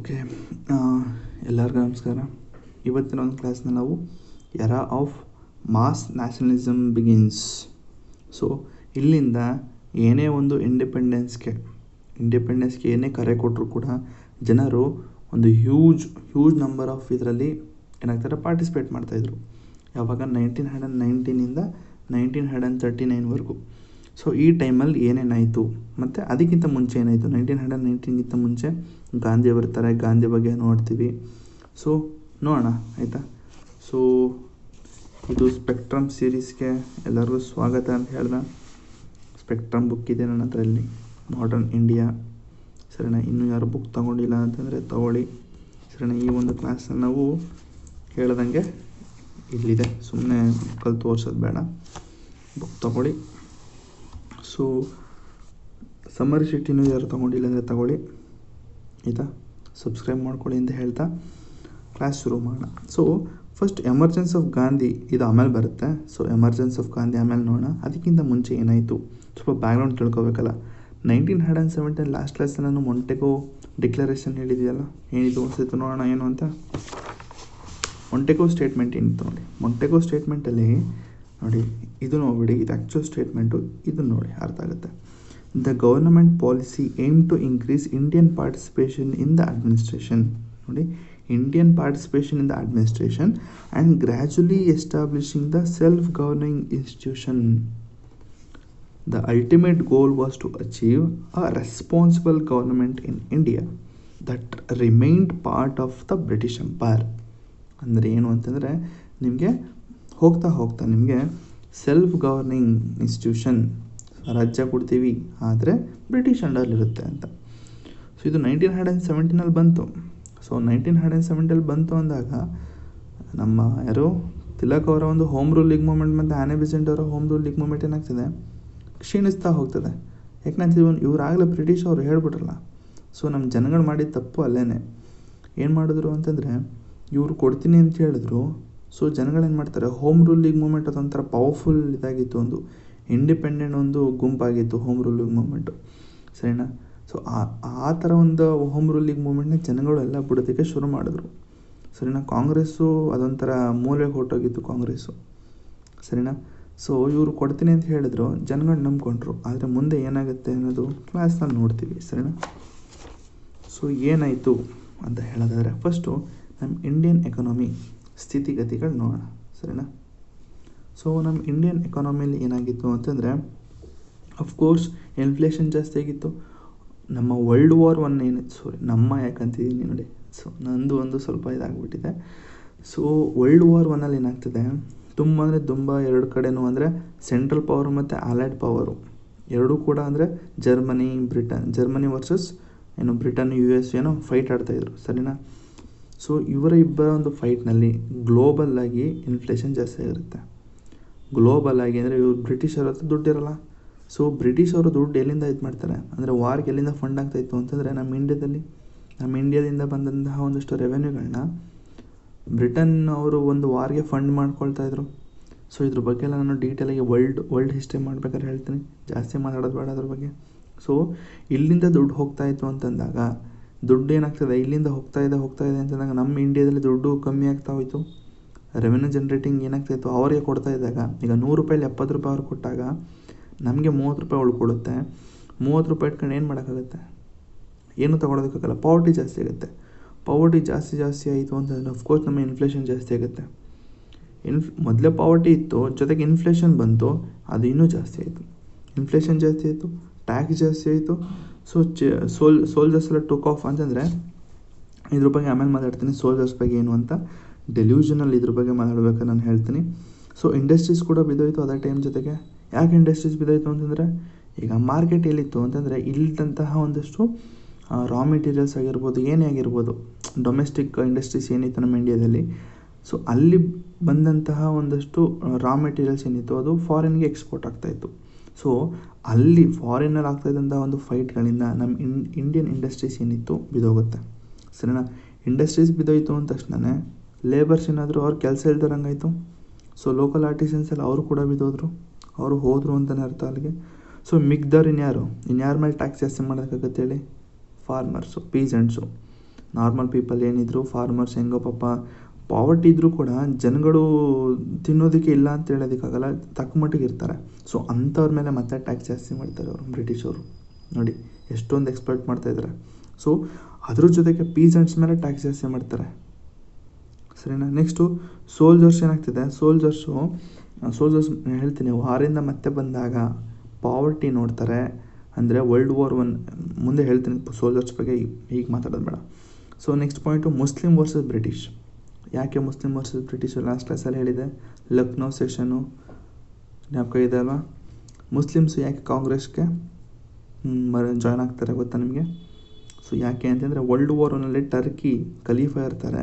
Okay, ಎಲ್ಲರಿಗೂ ನಮಸ್ಕಾರ. ಇವತ್ತಿನ ಒಂದು ಕ್ಲಾಸ್ನ ನಾವು era of mass nationalism begins. So ಇಲ್ಲಿಂದ ಏನೇ ಒಂದು ಇಂಡಿಪೆಂಡೆನ್ಸ್ಗೆ ಏನೇ ಕರೆ ಕೊಟ್ಟರು ಕೂಡ ಜನರು ಒಂದು ಹ್ಯೂಜ್ ನಂಬರ್ ಆಫ್ ಇದರಲ್ಲಿ ಏನಾಗ್ತಾರೆ ಪಾರ್ಟಿಸಿಪೇಟ್ ಮಾಡ್ತಾಯಿದ್ರು. ಯಾವಾಗ 1919ಇಂದ 1939ವರೆಗೂ. ಸೊ ಈ ಟೈಮಲ್ಲಿ ಏನೇನಾಯಿತು ಮತ್ತು ಅದಕ್ಕಿಂತ ಮುಂಚೆ ಏನಾಯಿತು, 1919ಗಿಂತ ಮುಂಚೆ ಗಾಂಧಿ ಬರ್ತಾರೆ, ಗಾಂಧಿ ಬಗ್ಗೆ ನೋಡ್ತೀವಿ. ಸೊ ನೋಡೋಣ ಆಯಿತಾ. ಸೊ ಇದು ಸ್ಪೆಕ್ಟ್ರಮ್ ಸೀರೀಸ್ಗೆ ಎಲ್ಲರಿಗೂ ಸ್ವಾಗತ ಅಂತ ಹೇಳ್ದೆ. ಸ್ಪೆಕ್ಟ್ರಮ್ ಬುಕ್ ಇದೆ ನನ್ನ ಹತ್ರ, ಇಲ್ಲಿ ಮಾಡರ್ನ್ ಇಂಡಿಯಾ. ಸರಿನಾ, ಇನ್ನೂ ಯಾರು ಬುಕ್ ತೊಗೊಂಡಿಲ್ಲ ಅಂತಂದರೆ ತೊಗೊಳ್ಳಿ. ಸರಿನಾ, ಈ ಒಂದು ಕ್ಲಾಸಲ್ಲಿ ನಾವು ಹೇಳ್ದಂಗೆ ಇಲ್ಲಿದೆ, ಸುಮ್ಮನೆ ಬುಕ್ಕಲ್ಲಿ ತೋರಿಸೋದು ಬೇಡ, ಬುಕ್ ತೊಗೊಳ್ಳಿ. ಸೊ ಸಮ್ಮರಿ ಶೀಟಿನೂ ಯಾರು ತೊಗೊಂಡಿಲ್ಲ ಅಂದರೆ ತಗೊಳ್ಳಿ ಆಯಿತಾ. ಸಬ್ಸ್ಕ್ರೈಬ್ ಮಾಡ್ಕೊಳ್ಳಿ ಅಂತ ಹೇಳ್ತಾ ಕ್ಲಾಸ್ ಶುರು ಮಾಡೋಣ. So first emergence of Gandhi ಇದು ಆಮೇಲೆ ಬರುತ್ತೆ. ಸೊ ಎಮರ್ಜೆನ್ಸ್ ಆಫ್ ಗಾಂಧಿ ಆಮೇಲೆ ನೋಡೋಣ. ಅದಕ್ಕಿಂತ ಮುಂಚೆ ಏನಾಯಿತು ಸ್ವಲ್ಪ ಬ್ಯಾಕ್ಗ್ರೌಂಡ್ ತಿಳ್ಕೊಬೇಕಲ್ಲ. 1917 ಲಾಸ್ಟ್ ಕ್ಲಾಸಲ್ಲಿ ನಾನು ಮೊಂಟೆಗೋ ಡಿಕ್ಲರೇಷನ್ ಹೇಳಿದೆಯಲ್ಲ, ಏನಿದು ಅನಿಸ್ತು ನೋಡೋಣ ಏನು ಅಂತ. ಮೊಂಟೆಗೋ ಸ್ಟೇಟ್ಮೆಂಟ್ ಏನಿತ್ತು ನೋಡಿ. ಮೊಂಟೆಗೋ ಸ್ಟೇಟ್ಮೆಂಟಲ್ಲಿ ನೋಡಿ, ಇದು ನೋಡಿಬಿಡಿ, ಇದು ಆ್ಯಕ್ಚುಯಲ್ ಸ್ಟೇಟ್ಮೆಂಟು, ಇದು ನೋಡಿ ಅರ್ಥ ಆಗುತ್ತೆ. The government policy aim to increase Indian participation in the administration. ನೋಡಿ, Indian participation in the administration and gradually establishing the self governing institution. The ultimate goal was to achieve a responsible government in India that remained part of the British Empire. ಅಂದರೆ ಏನು ಅಂತಂದರೆ, ನಿಮಗೆ ಹೋಗ್ತಾ ನಿಮಗೆ self governing institution, ರಾಜ್ಯ ಕೊಡ್ತೀವಿ ಆದರೆ British ಅಂಡರ್ಲಿರುತ್ತೆ ಅಂತ. ಸೊ ಇದು 1917 ಬಂತು. ಸೊ 1917 ಬಂತು ಅಂದಾಗ ನಮ್ಮ ಯಾರು ತಿಲಕ್ ಅವರ ಒಂದು ಹೋಮ್ ರೂಲ್ ಲೀಗ್ ಮೂಮೆಂಟ್ ಮತ್ತು ಆನೆ ಬೆಸೆಂಟ್ ಅವರ ಹೋಮ್ ರೂಲ್ ಲೀಗ್ ಮೂಮೆಂಟ್ ಏನಾಗ್ತದೆ, ಕ್ಷೀಣಿಸ್ತಾ ಹೋಗ್ತದೆ. ಯಾಕಂತ ಇವರಾಗಲೇ ಬ್ರಿಟಿಷ್ ಅವರು ಹೇಳ್ಬಿಟ್ರಲ್ಲ. ಸೊ ನಮ್ಮ ಜನಗಳು ಮಾಡಿದ ತಪ್ಪು ಅಲ್ಲೇ ಏನು ಮಾಡಿದ್ರು ಅಂತಂದರೆ, ಇವರು ಕೊಡ್ತೀನಿ ಅಂತ ಹೇಳಿದ್ರು. ಸೊ ಜನಗಳೇನು ಮಾಡ್ತಾರೆ, ಹೋಮ್ ರೂಲ್ ಲೀಗ್ ಮೂಮೆಂಟ್ ಅದೊಂಥರ ಪವರ್ಫುಲ್ ಇದಾಗಿತ್ತು, ಒಂದು ಇಂಡಿಪೆಂಡೆಂಟ್ ಒಂದು ಗುಂಪಾಗಿತ್ತು ಹೋಮ್ ರೂಲ್ ಲೀಗ್ ಮೂಮೆಂಟು. ಸರಿನಾ. ಸೊ ಆ ಥರ ಒಂದು ಹೋಮ್ ರೂಲ್ ಲೀಗ್ ಮೂಮೆಂಟ್ನ ಜನಗಳು ಎಲ್ಲ ಬಿಡೋದಕ್ಕೆ ಶುರು ಮಾಡಿದ್ರು. ಸರಿನಾ. ಕಾಂಗ್ರೆಸ್ಸು ಅದೊಂಥರ ಮೂಲೆಗೆ ಹೊರಟೋಗಿತ್ತು ಕಾಂಗ್ರೆಸ್ಸು. ಸರಿನಾ. ಸೊ ಇವರು ಕೊಡ್ತೀನಿ ಅಂತ ಹೇಳಿದ್ರು, ಜನಗಳು ನಂಬ್ಕೊಂಡ್ರು. ಆದರೆ ಮುಂದೆ ಏನಾಗುತ್ತೆ ಅನ್ನೋದು ಕ್ಲಾಸ್ನಲ್ಲಿ ನೋಡ್ತೀವಿ. ಸರಿನಾ. ಸೊ ಏನಾಯಿತು ಅಂತ ಹೇಳೋದಾದರೆ, ಫಸ್ಟು ನಮ್ಮ ಇಂಡಿಯನ್ ಎಕಾನಮಿ ಸ್ಥಿತಿಗತಿಗಳು ನೋಡೋಣ. ಸರಿನಾ. ಸೊ ನಮ್ಮ ಇಂಡಿಯನ್ ಎಕಾನಮಿಲಿ ಏನಾಗಿತ್ತು ಅಂತಂದರೆ, ಅಫ್ಕೋರ್ಸ್ ಇನ್ಫ್ಲೇಷನ್ ಜಾಸ್ತಿ ಆಗಿತ್ತು. ನಮ್ಮ ವರ್ಲ್ಡ್ ವಾರ್ ನಮ್ಮ ಯಾಕಂತಿದ್ದೀನಿ ನೋಡಿ. ಸೊ ನಂದು ಒಂದು ಸ್ವಲ್ಪ ಇದಾಗ್ಬಿಟ್ಟಿದೆ. ಸೊ ವರ್ಲ್ಡ್ ವಾರ್ 1 ಏನಾಗ್ತದೆ, ತುಂಬ ಎರಡು ಕಡೆನೂ ಅಂದರೆ ಸೆಂಟ್ರಲ್ ಪವರು ಮತ್ತು ಅಲೈಡ್ ಪವರು ಎರಡೂ ಕೂಡ ಅಂದರೆ ಜರ್ಮನಿ ವರ್ಸಸ್ ಏನು ಬ್ರಿಟನ್ US ಫೈಟ್ ಆಡ್ತಾಯಿದ್ರು. ಸರಿನಾ. ಸೊ ಇವರ ಇಬ್ಬರ ಒಂದು ಫೈಟ್ನಲ್ಲಿ ಗ್ಲೋಬಲ್ ಆಗಿ ಇನ್ಫ್ಲೇಷನ್ ಜಾಸ್ತಿ ಆಗಿರುತ್ತೆ. ಗ್ಲೋಬಲ್ ಆಗಿ ಅಂದರೆ ಇವರು ಬ್ರಿಟಿಷರ ಹತ್ರ ದುಡ್ಡಿರಲ್ಲ. ಸೊ ಬ್ರಿಟಿಷ್ ಅವರು ದುಡ್ಡು ಎಲ್ಲಿಂದ ಇದು ಮಾಡ್ತಾರೆ ಅಂದರೆ, ವಾರ್ಗೆ ಎಲ್ಲಿಂದ ಫಂಡ್ ಆಗ್ತಾಯಿತ್ತು ಅಂತಂದರೆ, ನಮ್ಮ ಇಂಡಿಯಾದಿಂದ ಬಂದಂತಹ ಒಂದಷ್ಟು ರೆವೆನ್ಯೂಗಳನ್ನ ಬ್ರಿಟನ್ ಅವರು ಒಂದು ವಾರ್ಗೆ ಫಂಡ್ ಮಾಡ್ಕೊಳ್ತಾಯಿದ್ರು. ಸೊ ಇದ್ರ ಬಗ್ಗೆ ಎಲ್ಲ ನಾನು ಡೀಟೇಲಾಗಿ ವರ್ಲ್ಡ್ ಹಿಸ್ಟ್ರಿ ಮಾಡ್ಬೇಕಾದ್ರೆ ಹೇಳ್ತೀನಿ, ಜಾಸ್ತಿ ಮಾತಾಡೋದು ಬೇಡ ಅದ್ರ ಬಗ್ಗೆ. ಸೊ ಇಲ್ಲಿಂದ ದುಡ್ಡು ಹೋಗ್ತಾಯಿತ್ತು ಅಂತಂದಾಗ, ದುಡ್ಡು ಏನಾಗ್ತದೆ ಇಲ್ಲಿಂದ ಹೋಗ್ತಾ ಇದೆ ಅಂತಂದಾಗ ನಮ್ಮ ಇಂಡಿಯಾದಲ್ಲಿ ದುಡ್ಡು ಕಮ್ಮಿ ಆಗ್ತಾ ಹೋಯಿತು. ರೆವೆನ್ಯೂ ಜನ್ರೇಟಿಂಗ್ ಏನಾಗ್ತಾಯಿತ್ತು ಅವರಿಗೆ ಕೊಡ್ತಾ ಇದ್ದಾಗ, ಈಗ 100 ರೂಪಾಯಲ್ಲಿ 70 ರೂಪಾಯಿ ಅವ್ರು ಕೊಟ್ಟಾಗ ನಮಗೆ 30 ರೂಪಾಯಿ ಉಳ್ಕೊಡುತ್ತೆ. 30 ರೂಪಾಯಿ ಇಟ್ಕೊಂಡು ಏನು ಮಾಡೋಕ್ಕಾಗುತ್ತೆ, ಏನೂ ತೊಗೊಳೋದಕ್ಕಾಗಲ್ಲ. ಪಾವರ್ಟಿ ಜಾಸ್ತಿ ಆಗುತ್ತೆ. ಪಾವರ್ಟಿ ಜಾಸ್ತಿ ಆಯಿತು ಅಂತಂದರೆ ಅಫ್ಕೋರ್ಸ್ ನಮ್ಮ ಇನ್ಫ್ಲೇಷನ್ ಜಾಸ್ತಿ ಆಗುತ್ತೆ. ಮೊದಲೇ ಪಾವರ್ಟಿ ಇತ್ತು, ಜೊತೆಗೆ ಇನ್ಫ್ಲೇಷನ್ ಬಂತು, ಅದು ಇನ್ನೂ ಜಾಸ್ತಿ ಆಯಿತು. ಇನ್ಫ್ಲೇಷನ್ ಜಾಸ್ತಿ ಆಯಿತು, ಟ್ಯಾಕ್ಸ್ ಜಾಸ್ತಿ ಆಯಿತು. ಸೊ ಸೋಲ್ಜರ್ಸ್ ಎಲ್ಲ ಟುಕ್ ಆಫ್ ಅಂತಂದರೆ, ಇದ್ರ ಬಗ್ಗೆ ಆಮೇಲೆ ಮಾತಾಡ್ತೀನಿ ಸೋಲ್ಜರ್ಸ್ ಬಗ್ಗೆ ಏನು ಅಂತ. ಡೆಲ್ಯೂಷನಲ್ಲಿ ಇದ್ರ ಬಗ್ಗೆ ಮಾತಾಡಬೇಕಾದ್ರೆ ನಾನು ಹೇಳ್ತೀನಿ. ಸೊ ಇಂಡಸ್ಟ್ರೀಸ್ ಕೂಡ ಬಿದ್ದೋಯ್ತು ಅದೇ ಟೈಮ್. ಜೊತೆಗೆ ಯಾಕೆ ಇಂಡಸ್ಟ್ರೀಸ್ ಬಿದ್ದೋಯ್ತು ಅಂತಂದರೆ, ಈಗ ಮಾರ್ಕೆಟ್ ಎಲ್ಲಿತ್ತು ಅಂತಂದರೆ, ಇಲ್ಲಿದ್ದಂತಹ ಒಂದಷ್ಟು ರಾ ಮೆಟೀರಿಯಲ್ಸ್ ಆಗಿರ್ಬೋದು, ಏನೇ ಆಗಿರ್ಬೋದು, ಡೊಮೆಸ್ಟಿಕ್ ಇಂಡಸ್ಟ್ರೀಸ್ ಏನಿತ್ತು ನಮ್ಮ ಇಂಡಿಯಾದಲ್ಲಿ. ಸೊ ಅಲ್ಲಿ ಬಂದಂತಹ ಒಂದಷ್ಟು ರಾ ಮೆಟೀರಿಯಲ್ಸ್ ಏನಿತ್ತು ಅದು ಫಾರಿನ್ಗೆ ಎಕ್ಸ್ಪೋರ್ಟ್ ಆಗ್ತಾಯಿತ್ತು. ಸೊ ಅಲ್ಲಿ ಫಾರಿನಲ್ಲಿ ಆಗ್ತಾಯಿದ್ದಂಥ ಒಂದು ಫೈಟ್ಗಳಿಂದ ನಮ್ಮ ಇಂಡಿಯನ್ ಇಂಡಸ್ಟ್ರೀಸ್ ಏನಿತ್ತು ಬಿದ್ದೋಗುತ್ತೆ. ಸರಿನಾ. ಇಂಡಸ್ಟ್ರೀಸ್ ಬಿದ್ದೋಯ್ತು ಅಂದ ತಕ್ಷಣ ಲೇಬರ್ಸ್ ಏನಾದರೂ ಅವ್ರ ಕೆಲಸ ಇಲ್ದಿರಂಗಾಯಿತು. ಸೊ ಲೋಕಲ್ ಆರ್ಟಿಸನ್ಸ್ ಎಲ್ಲ ಅವರು ಕೂಡ ಬಿದ್ದೋದ್ರು, ಅವರು ಹೋದರು ಅಂತಲೇ ಅರ್ಥ ಅಲ್ಲಿಗೆ. ಸೊ ಮಿಗ್ದವ್ರು ಇನ್ಯಾರ ಮೇಲೆ ಟ್ಯಾಕ್ಸ್ ಜಾಸ್ತಿ ಮಾಡೋದಕ್ಕಾಗತ್ತೆ ಹೇಳಿ, ಫಾರ್ಮರ್ಸು, ಪೀಸೆಂಟ್ಸು. ನಾರ್ಮಲ್ ಪೀಪಲ್ ಏನಿದ್ರು, ಫಾರ್ಮರ್ಸ್ ಹೆಂಗೋ ಪಾಪ ಪಾವರ್ಟಿ ಇದ್ದರೂ ಕೂಡ ಜನಗಳು ತಿನ್ನೋದಕ್ಕೆ ಇಲ್ಲ ಅಂತ ಹೇಳೋದಕ್ಕಾಗಲ್ಲ, ತಕ್ಕ ಮಟ್ಟಿಗೆ ಇರ್ತಾರೆ. ಸೊ ಅಂಥವ್ರ ಮೇಲೆ ಮತ್ತೆ ಟ್ಯಾಕ್ಸ್ ಜಾಸ್ತಿ ಮಾಡ್ತಾರೆ ಅವರು ಬ್ರಿಟಿಷರು. ನೋಡಿ ಎಷ್ಟೊಂದು ಎಕ್ಸ್ಪೆಕ್ಟ್ ಮಾಡ್ತಾಯಿದ್ದಾರೆ. ಸೊ ಅದ್ರ ಜೊತೆಗೆ ಪೀಸೆಂಟ್ಸ್ ಮೇಲೆ ಟ್ಯಾಕ್ಸ್ ಜಾಸ್ತಿ ಮಾಡ್ತಾರೆ, ಸರಿನಾ. ನೆಕ್ಸ್ಟು ಸೋಲ್ಜರ್ಸ್ ಏನಾಗ್ತಿದೆ, ಸೋಲ್ಜರ್ಸ್ ಹೇಳ್ತೀನಿ, ವಾರಿಂದ ಮತ್ತೆ ಬಂದಾಗ ಪಾವರ್ಟಿ ನೋಡ್ತಾರೆ. ಅಂದರೆ World War I ಮುಂದೆ ಹೇಳ್ತೀನಿ ಸೋಲ್ಜರ್ಸ್ ಬಗ್ಗೆ, ಈಗ ಮಾತಾಡೋದು ಬೇಡ. So next point Muslim versus British. ಯಾಕೆ ಮುಸ್ಲಿಂ ವರ್ಸಸ್ ಬ್ರಿಟಿಷ್ ಲಾಸ್ಟ್ ಕ್ಲಾಸಲ್ಲಿ ಹೇಳಿದೆ, ಲಕ್ನೋ ಸೆಷನ್ನು ಜ್ಞಾಪಕ ಇದೆ ಅಲ್ವಾ. ಮುಸ್ಲಿಮ್ಸ್ ಯಾಕೆ ಕಾಂಗ್ರೆಸ್ಗೆ ಜಾಯ್ನ್ ಆಗ್ತಾರೆ ಗೊತ್ತಾ ನಿಮಗೆ? ಸೊ ಯಾಕೆ ಅಂತಂದರೆ World War I Turkey Khalifa ಇರ್ತಾರೆ.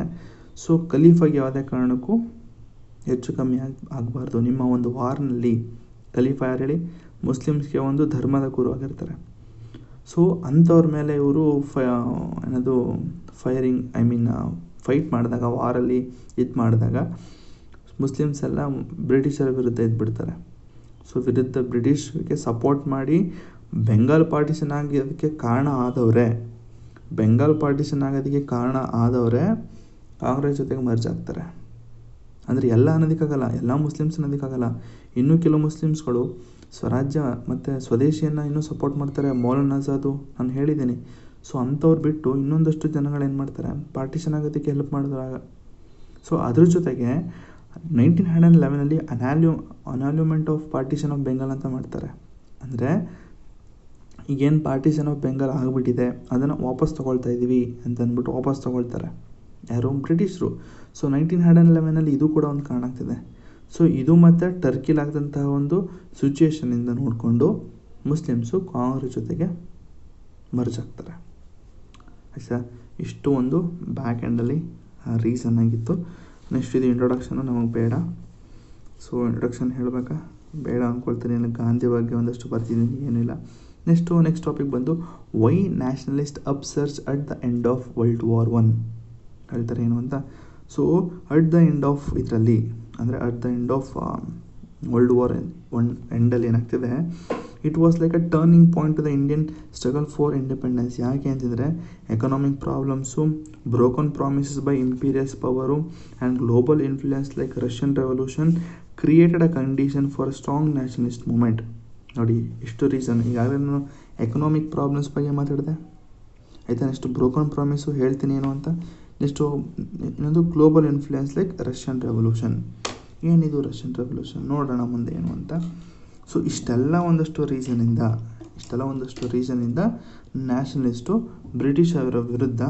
ಸೊ ಖಲೀಫಾಗೆ ಯಾವುದೇ ಕಾರಣಕ್ಕೂ ಹೆಚ್ಚು ಕಮ್ಮಿ ಆಗಬಾರ್ದು. ನಿಮ್ಮ ಒಂದು ವಾರ್ನಲ್ಲಿ ಖಲೀಫಾ ಯಾರು ಹೇಳಿ, ಮುಸ್ಲಿಮ್ಸ್ಗೆ ಒಂದು ಧರ್ಮದ ಗುರು ಆಗಿರ್ತಾರೆ. ಸೊ ಅಂಥವ್ರ ಮೇಲೆ ಇವರು ಫೈಟ್ ಮಾಡಿದಾಗ, ವಾರಲ್ಲಿ ಮಾಡಿದಾಗ ಮುಸ್ಲಿಮ್ಸ್ ಎಲ್ಲ ಬ್ರಿಟಿಷರ ವಿರುದ್ಧ ಇದ್ಬಿಡ್ತಾರೆ. ಸೊ ವಿರುದ್ಧ ಬ್ರಿಟಿಷ್ಗೆ ಸಪೋರ್ಟ್ ಮಾಡಿ ಬೆಂಗಾಲ್ ಪಾರ್ಟಿಷನ್ ಆಗೋದಕ್ಕೆ ಕಾರಣ ಆದವರೇ ಕಾಂಗ್ರೆಸ್ ಜೊತೆಗೆ ಮರ್ಜ್ ಆಗ್ತಾರೆ. ಅಂದರೆ ಎಲ್ಲ ಅನ್ನೋದಕ್ಕಾಗಲ್ಲ, ಎಲ್ಲ ಮುಸ್ಲಿಮ್ಸ್ ಅನ್ನೋದಕ್ಕಾಗಲ್ಲ. ಇನ್ನೂ ಕೆಲವು ಮುಸ್ಲಿಮ್ಸ್ಗಳು ಸ್ವರಾಜ್ಯ ಮತ್ತು ಸ್ವದೇಶಿಯನ್ನು ಇನ್ನೂ ಸಪೋರ್ಟ್ ಮಾಡ್ತಾರೆ. ಮೌಲಾನಾ ಆಜಾದು ನಾನು ಹೇಳಿದ್ದೀನಿ. ಸೊ ಅಂಥವ್ರು ಬಿಟ್ಟು ಇನ್ನೊಂದಷ್ಟು ಜನಗಳೇನು ಮಾಡ್ತಾರೆ, ಪಾರ್ಟಿಷನ್ ಆಗೋದಕ್ಕೆ ಹೆಲ್ಪ್ ಮಾಡಿದ್ರಾಗ. ಸೊ ಅದ್ರ ಜೊತೆಗೆ 1911 ಅನಾಲ್ಯೂಮೆಂಟ್ ಆಫ್ ಪಾರ್ಟಿಷನ್ ಆಫ್ ಬೆಂಗಾಲ್ ಅಂತ ಮಾಡ್ತಾರೆ. ಅಂದರೆ ಈಗೇನು ಪಾರ್ಟಿಷನ್ ಆಫ್ ಬೆಂಗಾಲ್ ಆಗಿಬಿಟ್ಟಿದೆ ಅದನ್ನು ವಾಪಸ್ ತೊಗೊಳ್ತಾ ಇದ್ದೀವಿ ಅಂತ ಅಂದ್ಬಿಟ್ಟು ವಾಪಸ್ ತೊಗೊಳ್ತಾರೆ ಯಾರು, ಬ್ರಿಟಿಷರು. ಸೊ 1911 ಇದು ಕೂಡ ಒಂದು ಕಾರಣ ಆಗ್ತಿದೆ. ಸೊ ಇದು ಮತ್ತು ಟರ್ಕಿಲಾಗ್ದಂತಹ ಒಂದು ಸಿಚುಯೇಷನಿಂದ ನೋಡಿಕೊಂಡು ಮುಸ್ಲಿಮ್ಸು ಕಾಂಗ್ರೆಸ್ ಜೊತೆಗೆ ಮರ್ಜ್ ಆಗ್ತಾರೆ. ಆಯ್ತಾ, ಇಷ್ಟು ಒಂದು ಬ್ಯಾಕ್ ಎಂಡಲ್ಲಿ ರೀಸನ್ ಆಗಿತ್ತು. ನೆಕ್ಸ್ಟ್ ಇದು ಇಂಟ್ರೊಡಕ್ಷನು ನಮಗೆ ಬೇಡ. ಸೊ ಇಂಟ್ರೊಡಕ್ಷನ್ ಹೇಳಬೇಕಾ ಬೇಡ ಅಂದ್ಕೊಳ್ತೀನಿ. ಗಾಂಧಿ ಬಗ್ಗೆ ಒಂದಷ್ಟು ಬರ್ತಿದ್ದೀನಿ, ಏನಿಲ್ಲ. ನೆಕ್ಸ್ಟ್ ಟಾಪಿಕ್ ಬಂದು why nationalist upsurge at the end of World War I ಹೇಳ್ತಾರೆ ಏನು ಅಂತ. So at the end of ಇದರಲ್ಲಿ ಅಂದರೆ at the end of World War I ಎಂಡಲ್ಲಿ ಏನಾಗ್ತಿದೆ, it was like a turning point to the Indian struggle for independence. ಯಾಕೆ ಅಂತಂದರೆ economic problems, broken promises by imperious power and global influence like Russian revolution created a condition for a strong nationalist moment. ನೋಡಿ ಇಷ್ಟು reason. ಈಗಾಗಲೇ ನಾನು economic problems ಬಗ್ಗೆ ಮಾತಾಡಿದೆ, ಆಯಿತಾ. Next broken ಪ್ರಾಮಿಸು ಹೇಳ್ತೀನಿ ಏನು ಅಂತ. ನೆಕ್ಸ್ಟು ಇನ್ನೊಂದು global influence like Russian revolution. ಏನಿದು ರಷ್ಯನ್ ರೆವಲ್ಯೂಷನ್ ನೋಡೋಣ ಮುಂದೆ ಏನು ಅಂತ. ಸೊ ಇಷ್ಟೆಲ್ಲ ಒಂದಷ್ಟು ರೀಸನಿಂದ ನ್ಯಾಷನಲಿಸ್ಟು ಬ್ರಿಟಿಷ್ ಅವರ ವಿರುದ್ಧ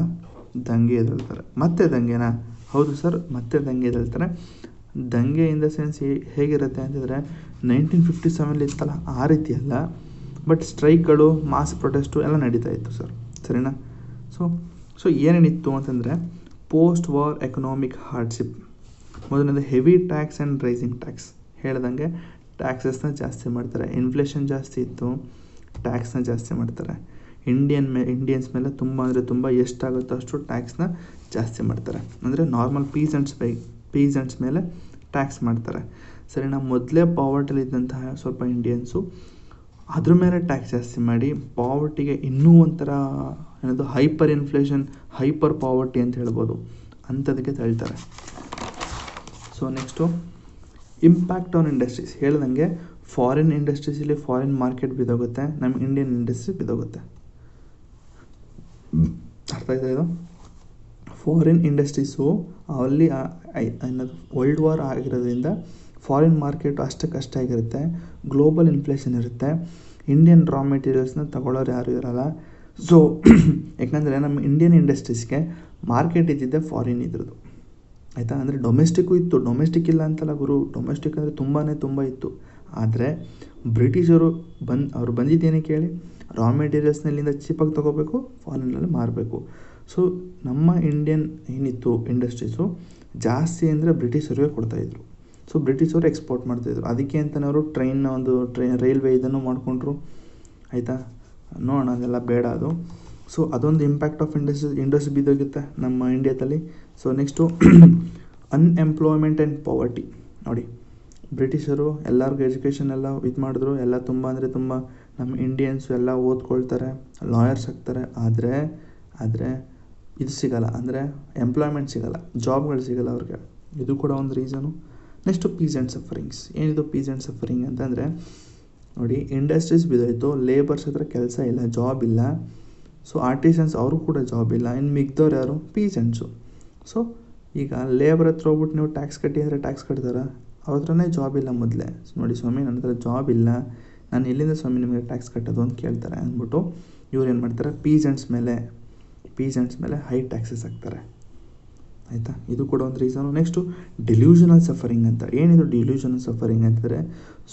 ದಂಗೆ ಎದ್ದೇಳ್ತಾರೆ. ಮತ್ತೆ ದಂಗೆನಾ? ಹೌದು ಸರ್, ಮತ್ತೆ ದಂಗೆ ಎದ್ದೇಳ್ತಾರೆ. ದಂಗೆ ಇನ್ ದ ಸೆನ್ಸ್ ಹೇಗಿರುತ್ತೆ ಅಂತಂದರೆ 1957 ಇತ್ತಲ್ಲ ಆ ರೀತಿ ಅಲ್ಲ, ಬಟ್ ಸ್ಟ್ರೈಕ್ಗಳು, ಮಾಸ್ ಪ್ರೊಟೆಸ್ಟು ಎಲ್ಲ ನಡೀತಾ ಇತ್ತು ಸರ್, ಸರಿನಾ. ಸೊ ಏನೇನಿತ್ತು ಅಂತಂದರೆ ಪೋಸ್ಟ್ ವಾರ್ ಎಕನಾಮಿಕ್ ಹಾರ್ಡ್ಶಿಪ್. ಮೊದಲನೇದು heavy tax and rising tax. ಹೇಳ್ದಂಗೆ ಟ್ಯಾಕ್ಸಸ್ನ ಜಾಸ್ತಿ ಮಾಡ್ತಾರೆ. ಇನ್ಫ್ಲೇಷನ್ ಜಾಸ್ತಿ ಇತ್ತು, ಟ್ಯಾಕ್ಸ್ನ ಜಾಸ್ತಿ ಮಾಡ್ತಾರೆ. ಇಂಡಿಯನ್ಸ್ ಮೇಲೆ ತುಂಬ ಎಷ್ಟಾಗುತ್ತೋ ಅಷ್ಟು ಟ್ಯಾಕ್ಸ್ನ ಜಾಸ್ತಿ ಮಾಡ್ತಾರೆ. ಅಂದರೆ ನಾರ್ಮಲ್ ಪೀಸೆಂಟ್ಸ್ ಮೇಲೆ ಟ್ಯಾಕ್ಸ್ ಮಾಡ್ತಾರೆ, ಸರಿನಾ. ಮೊದಲೇ ಪಾವರ್ಟಿಲಿದ್ದಂತಹ ಸ್ವಲ್ಪ ಇಂಡಿಯನ್ಸು ಅದ್ರ ಮೇಲೆ ಟ್ಯಾಕ್ಸ್ ಜಾಸ್ತಿ ಮಾಡಿ ಪಾವರ್ಟಿಗೆ ಇನ್ನೂ ಒಂಥರ ಏನದು ಹೈಪರ್ ಪಾವರ್ಟಿ ಅಂತ ಹೇಳ್ಬೋದು, ಅಂಥದಕ್ಕೆ ತಳ್ತಾರೆ. So next impact on industries. ಹೇಳ್ದಂಗೆ ಫಾರಿನ್ ಇಂಡಸ್ಟ್ರೀಸಲ್ಲಿ ಫಾರಿನ್ ಮಾರ್ಕೆಟ್ ಬಿದ್ದೋಗುತ್ತೆ, ನಮ್ಮ ಇಂಡಿಯನ್ ಇಂಡಸ್ಟ್ರಿ ಬಿದ್ದೋಗುತ್ತೆ. ಅರ್ಥ ಆಯ್ತಾ ಇದು? ಫಾರಿನ್ ಇಂಡಸ್ಟ್ರೀಸು ಅಲ್ಲಿ ಅನ್ನೋದು ವರ್ಲ್ಡ್ ವಾರ್ ಆಗಿರೋದ್ರಿಂದ ಫಾರಿನ್ ಮಾರ್ಕೆಟು ಅಷ್ಟಕ್ಕಷ್ಟೇ ಆಗಿರುತ್ತೆ. ಗ್ಲೋಬಲ್ ಇನ್ಫ್ಲೇಷನ್ ಇರುತ್ತೆ. ಇಂಡಿಯನ್ ರಾ ಮೆಟೀರಿಯಲ್ಸ್ನ ತಗೊಳ್ಳೋರು ಯಾರು ಇರೋಲ್ಲ. ಸೊ ಯಾಕಂದರೆ ನಮ್ಮ ಇಂಡಿಯನ್ ಇಂಡಸ್ಟ್ರೀಸ್ಗೆ ಮಾರ್ಕೆಟ್ ಇದ್ದಿದ್ದೆ ಫಾರಿನ್ ಇದ್ರದ್ದು, ಆಯಿತಾ. ಅಂದರೆ ಡೊಮೆಸ್ಟಿಕ್ಕು ಇತ್ತು, ಡೊಮೆಸ್ಟಿಕ್ ಇಲ್ಲ ಅಂತಲ್ಲ ಗುರು, ಡೊಮೆಸ್ಟಿಕ್ ಅಂದರೆ ತುಂಬ ಇತ್ತು. ಆದರೆ ಬ್ರಿಟಿಷರು ಅವ್ರು ಬಂದಿದ್ದೇನೆ ಕೇಳಿ, ರಾ ಮೆಟೀರಿಯಲ್ಸ್ನಲ್ಲಿಂದ ಚೀಪಾಗಿ ತೊಗೋಬೇಕು, ಫಾರಿನಲ್ಲಿ ಮಾರಬೇಕು. ಸೊ ನಮ್ಮ ಇಂಡಿಯನ್ ಏನಿತ್ತು ಇಂಡಸ್ಟ್ರೀಸು ಜಾಸ್ತಿ ಅಂದರೆ ಬ್ರಿಟಿಷರಿಗೆ ಕೊಡ್ತಾಯಿದ್ರು. ಸೊ ಬ್ರಿಟಿಷರು ಎಕ್ಸ್ಪೋರ್ಟ್ ಮಾಡ್ತಾಯಿದ್ರು. ಅದಕ್ಕೆ ಅಂತಲೇ ಅವರು ರೈಲ್ವೆ ಇದನ್ನು ಮಾಡಿಕೊಂಡ್ರು, ಆಯಿತಾ. ನೋಡೋಣ, ಅದೆಲ್ಲ ಬೇಡ ಅದು. ಸೊ ಅದೊಂದು ಇಂಪ್ಯಾಕ್ಟ್ ಆಫ್ ಇಂಡಸ್ಟ್ರಿ ಬಿದ್ದೋಗುತ್ತೆ ನಮ್ಮ ಇಂಡಿಯಾದಲ್ಲಿ. So next unemployment and poverty. ನೋಡಿ ಬ್ರಿಟಿಷರು ಎಲ್ಲರಿಗೂ ಎಜುಕೇಷನ್ ಎಲ್ಲ ಮಾಡಿದ್ರು, ಎಲ್ಲ ತುಂಬ ನಮ್ಮ ಇಂಡಿಯನ್ಸು ಎಲ್ಲ ಓದ್ಕೊಳ್ತಾರೆ, ಲಾಯರ್ಸ್ ಆಗ್ತಾರೆ. ಆದರೆ ಇದು ಸಿಗೋಲ್ಲ, ಅಂದರೆ ಎಂಪ್ಲಾಯ್ಮೆಂಟ್ ಸಿಗೋಲ್ಲ, ಜಾಬ್ಗಳು ಸಿಗೋಲ್ಲ ಅವ್ರಿಗೆ. ಇದು ಕೂಡ ಒಂದು reason. Next peace and sufferings. ಏನಿದು ಪೀಸ್ ಆ್ಯಂಡ್ ಸಫರಿಂಗ್ ಅಂತಂದರೆ ನೋಡಿ, ಇಂಡಸ್ಟ್ರೀಸ್ ಬಿದ್ದೋಯ್ತು, ಲೇಬರ್ಸ್ ಹತ್ರ ಕೆಲಸ ಇಲ್ಲ, ಜಾಬ್ ಇಲ್ಲ. ಸೊ ಆರ್ಟಿಸನ್ಸ್ ಅವರು ಕೂಡ ಜಾಬ್ ಇಲ್ಲ. ಇನ್ನು ಮಿಗ್ದವ್ರು ಯಾರು? ಪೀಸೆಂಟ್ಸು. ಸೊ ಈಗ ಲೇಬರ್ ಹತ್ರ ಹೋಗ್ಬಿಟ್ಟು ನೀವು ಟ್ಯಾಕ್ಸ್ ಕಟ್ಟಿ ಅಂದರೆ ಟ್ಯಾಕ್ಸ್ ಕಟ್ತಾರೆ, ಅವ್ರ ಹತ್ರನೇ ಜಾಬ್ ಇಲ್ಲ ಮೊದಲೇ. ನೋಡಿ ಸ್ವಾಮಿ, ನನ್ನ ಹತ್ರ ಜಾಬ್ ಇಲ್ಲ, ನಾನು ಎಲ್ಲಿಂದ ಸ್ವಾಮಿ ನಿಮಗೆ ಟ್ಯಾಕ್ಸ್ ಕಟ್ಟೋದು ಅಂತ ಕೇಳ್ತಾರೆ. ಅಂದ್ಬಿಟ್ಟು ಇವ್ರು ಏನು ಮಾಡ್ತಾರೆ, ಪೀಸೆಂಟ್ಸ್ ಮೇಲೆ ಹೈ ಟ್ಯಾಕ್ಸಸ್ ಹಾಕ್ತಾರೆ. ಆಯಿತಾ, ಇದು ಕೂಡ ಒಂದು ರೀಸನು. ನೆಕ್ಸ್ಟು ಡೆಲ್ಯೂಷನಲ್ ಸಫರಿಂಗ್ ಅಂತ. ಏನಿದು ಡೆಲ್ಯೂಷನಲ್ ಸಫರಿಂಗ್ ಅಂತಂದರೆ,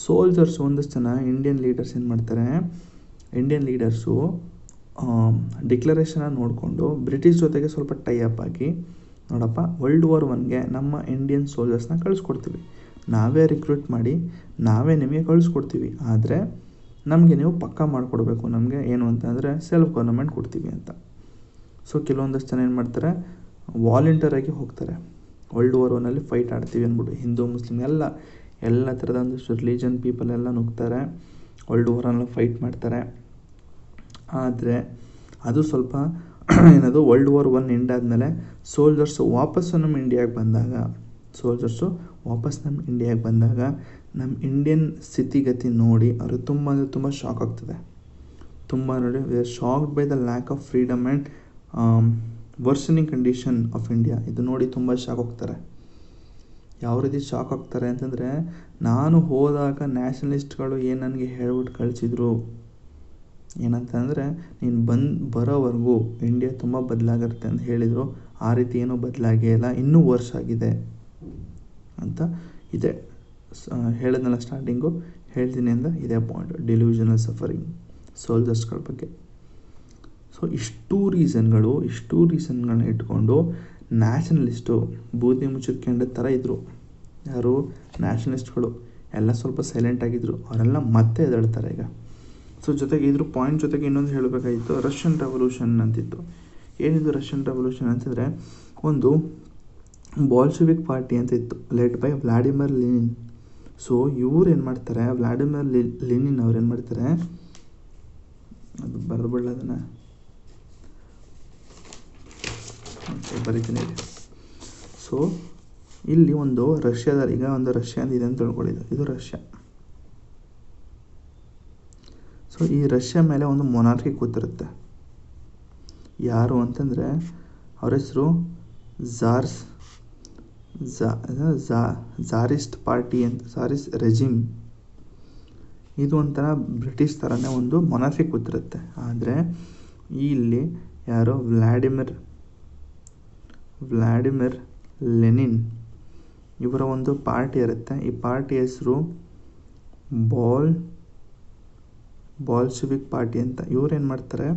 ಸೋಲ್ಜರ್ಸು ಒಂದಷ್ಟು ಜನ ಇಂಡಿಯನ್ ಲೀಡರ್ಸ್ ಏನು ಮಾಡ್ತಾರೆ, ಇಂಡಿಯನ್ ಲೀಡರ್ಸು ಡಿಕ್ಲರೇಷನ್ನ ನೋಡಿಕೊಂಡು ಬ್ರಿಟಿಷ್ ಜೊತೆಗೆ ಸ್ವಲ್ಪ ಟೈ ಅಪ್ ಆಗಿ, ನೋಡಪ್ಪ World War I ನಮ್ಮ ಇಂಡಿಯನ್ ಸೋಲ್ಜರ್ಸ್ನ ಕಳಿಸ್ಕೊಡ್ತೀವಿ, ನಾವೇ ರಿಕ್ರೂಟ್ ಮಾಡಿ ನಾವೇ ನಿಮಗೆ ಕಳಿಸ್ಕೊಡ್ತೀವಿ, ಆದರೆ ನಮಗೆ ನೀವು ಪಕ್ಕಾ ಮಾಡಿಕೊಡ್ಬೇಕು, ನಮಗೆ ಏನು ಅಂತಂದರೆ ಸೆಲ್ಫ್ ಗೌರ್ನಮೆಂಟ್ ಕೊಡ್ತೀವಿ ಅಂತ. ಸೊ ಕೆಲವೊಂದಷ್ಟು ಜನ ಏನು ಮಾಡ್ತಾರೆ, ವಾಲಂಟಿಯರಾಗಿ ಹೋಗ್ತಾರೆ, World War I ಫೈಟ್ ಆಡ್ತೀವಿ ಅಂದ್ಬಿಟ್ಟು. ಹಿಂದೂ ಮುಸ್ಲಿಮ್ ಎಲ್ಲ ಥರದ ಒಂದಷ್ಟು ರಿಲಿಜನ್ ಪೀಪಲ್ ಎಲ್ಲ ನುಗ್ತಾರೆ, World War I ಫೈಟ್ ಮಾಡ್ತಾರೆ. ಆದರೆ ಅದು ಸ್ವಲ್ಪ ಏನದು World War I ಎಂಡ್ ಆದಮೇಲೆ ಸೋಲ್ಜರ್ಸು ವಾಪಸ್ಸು ನಮ್ಮ ಇಂಡಿಯಾಗೆ ಬಂದಾಗ ನಮ್ಮ ಇಂಡಿಯನ್ ಸ್ಥಿತಿಗತಿ ನೋಡಿ ಅವ್ರಿಗೆ ತುಂಬ ಅಂದರೆ ತುಂಬ ಶಾಕ್ ಆಗ್ತದೆ. ತುಂಬ ನೋಡಿ, we are shocked by the lack of freedom and worsening condition of India. ಇದು ನೋಡಿ ತುಂಬ ಶಾಕ್ ಹೋಗ್ತಾರೆ. ಯಾವ ರೀತಿ ಶಾಕ್ ಆಗ್ತಾರೆ ಅಂತಂದರೆ, ನಾನು ಹೋದಾಗ ನ್ಯಾಷನಲಿಸ್ಟ್ಗಳು ಏನು ನನಗೆ ಹೇಳ್ಬಿಟ್ಟು ಕಳಿಸಿದ್ರು ಏನಂತಂದರೆ, ನೀನು ಬರೋವರೆಗೂ ಇಂಡಿಯಾ ತುಂಬ ಬದಲಾಗಿರುತ್ತೆ ಅಂತ ಹೇಳಿದರು. ಆ ರೀತಿ ಏನೂ ಬದಲಾಗೇ ಇಲ್ಲ, ಇನ್ನೂ ವರ್ಷ ಆಗಿದೆ ಅಂತ ಇದೆ. ಹೇಳಿದ್ನಲ್ಲ ಸ್ಟಾರ್ಟಿಂಗು, ಹೇಳ್ತೀನಿ ಅಂತ ಇದೇ ಪಾಯಿಂಟ್, ಡೆಲ್ಯೂಷನಲ್ ಸಫರಿಂಗ್ ಸೋಲ್ಜರ್ಸ್ಗಳ ಬಗ್ಗೆ. ಸೊ ಇಷ್ಟೂ ರೀಸನ್ಗಳನ್ನ ಇಟ್ಕೊಂಡು ನ್ಯಾಷನಲಿಸ್ಟು ಬೂದಿ ಮುಚ್ಚಿದ ಕೆಂಡದ ಥರ ಇದ್ದರು. ಯಾರು? ನ್ಯಾಷನಲಿಸ್ಟ್ಗಳು ಎಲ್ಲ ಸ್ವಲ್ಪ ಸೈಲೆಂಟ್ ಆಗಿದ್ದರು, ಅವರೆಲ್ಲ ಮತ್ತೆ ಎದ್ದೇಳ್ತಾರೆ ಈಗ. ಸೊ ಜೊತೆಗೆ ಇದ್ರ ಪಾಯಿಂಟ್ ಜೊತೆಗೆ ಇನ್ನೊಂದು ಹೇಳಬೇಕಾಗಿತ್ತು, ರಷ್ಯನ್ ರೆವಲ್ಯೂಷನ್ ಅಂತಿತ್ತು. ಏನಿದು ರಷ್ಯನ್ ರೆವಲ್ಯೂಷನ್ ಅಂತಂದರೆ, ಒಂದು ಬಾಲ್ಶೆವಿಕ್ ಪಾರ್ಟಿ ಅಂತ ಇತ್ತು, led by Vladimir Lenin. So ಇವ್ರು ಏನು ಮಾಡ್ತಾರೆ, ವ್ಲಾಡಿಮಿರ್ ಲೆನಿನ್ ಅವ್ರು ಏನು ಮಾಡ್ತಾರೆ, ಅದು ಬರೆದ್ಬಿಡಲ್ಲ ಅದನ್ನು, ಬರೀತೀನಿ. ಸೊ ಇಲ್ಲಿ ಒಂದು ರಷ್ಯಾದಲ್ಲಿ ಈಗ ಒಂದು ರಷ್ಯಾ ಅಂತ ಇದೆ ಅಂತ ತಿಳ್ಕೊಳ್ಳಿದ್ದು, ಇದು ರಷ್ಯಾ. ಸೊ ಈ ರಷ್ಯಾ ಮೇಲೆ ಒಂದು ಮೊನಾರ್ಕಿ ಕೂತಿರುತ್ತೆ. ಯಾರು ಅಂತಂದರೆ ಅವ್ರ ಹೆಸರು ಝಾರಿಸ್ಟ್ ಪಾರ್ಟಿ ಅಂತ, ಝಾರಿಸ್ಟ್ ರೆಜಿಮ್. ಇದು ಒಂಥರ ಬ್ರಿಟಿಷ್ ಥರನೇ ಒಂದು ಮೊನಾರ್ಕಿ ಕೂತಿರುತ್ತೆ. ಆದರೆ ಇಲ್ಲಿ ಯಾರೋ ವ್ಲಾಡಿಮಿರ್ ಲೆನಿನ್ ಇವರ ಒಂದು ಪಾರ್ಟಿ ಇರುತ್ತೆ. ಈ ಪಾರ್ಟಿ ಹೆಸರು ಬಾಲ್ಶೆವಿಕ್ ಪಾರ್ಟಿ ಅಂತ. ಇವ್ರು ಏನು ಮಾಡ್ತಾರೆ,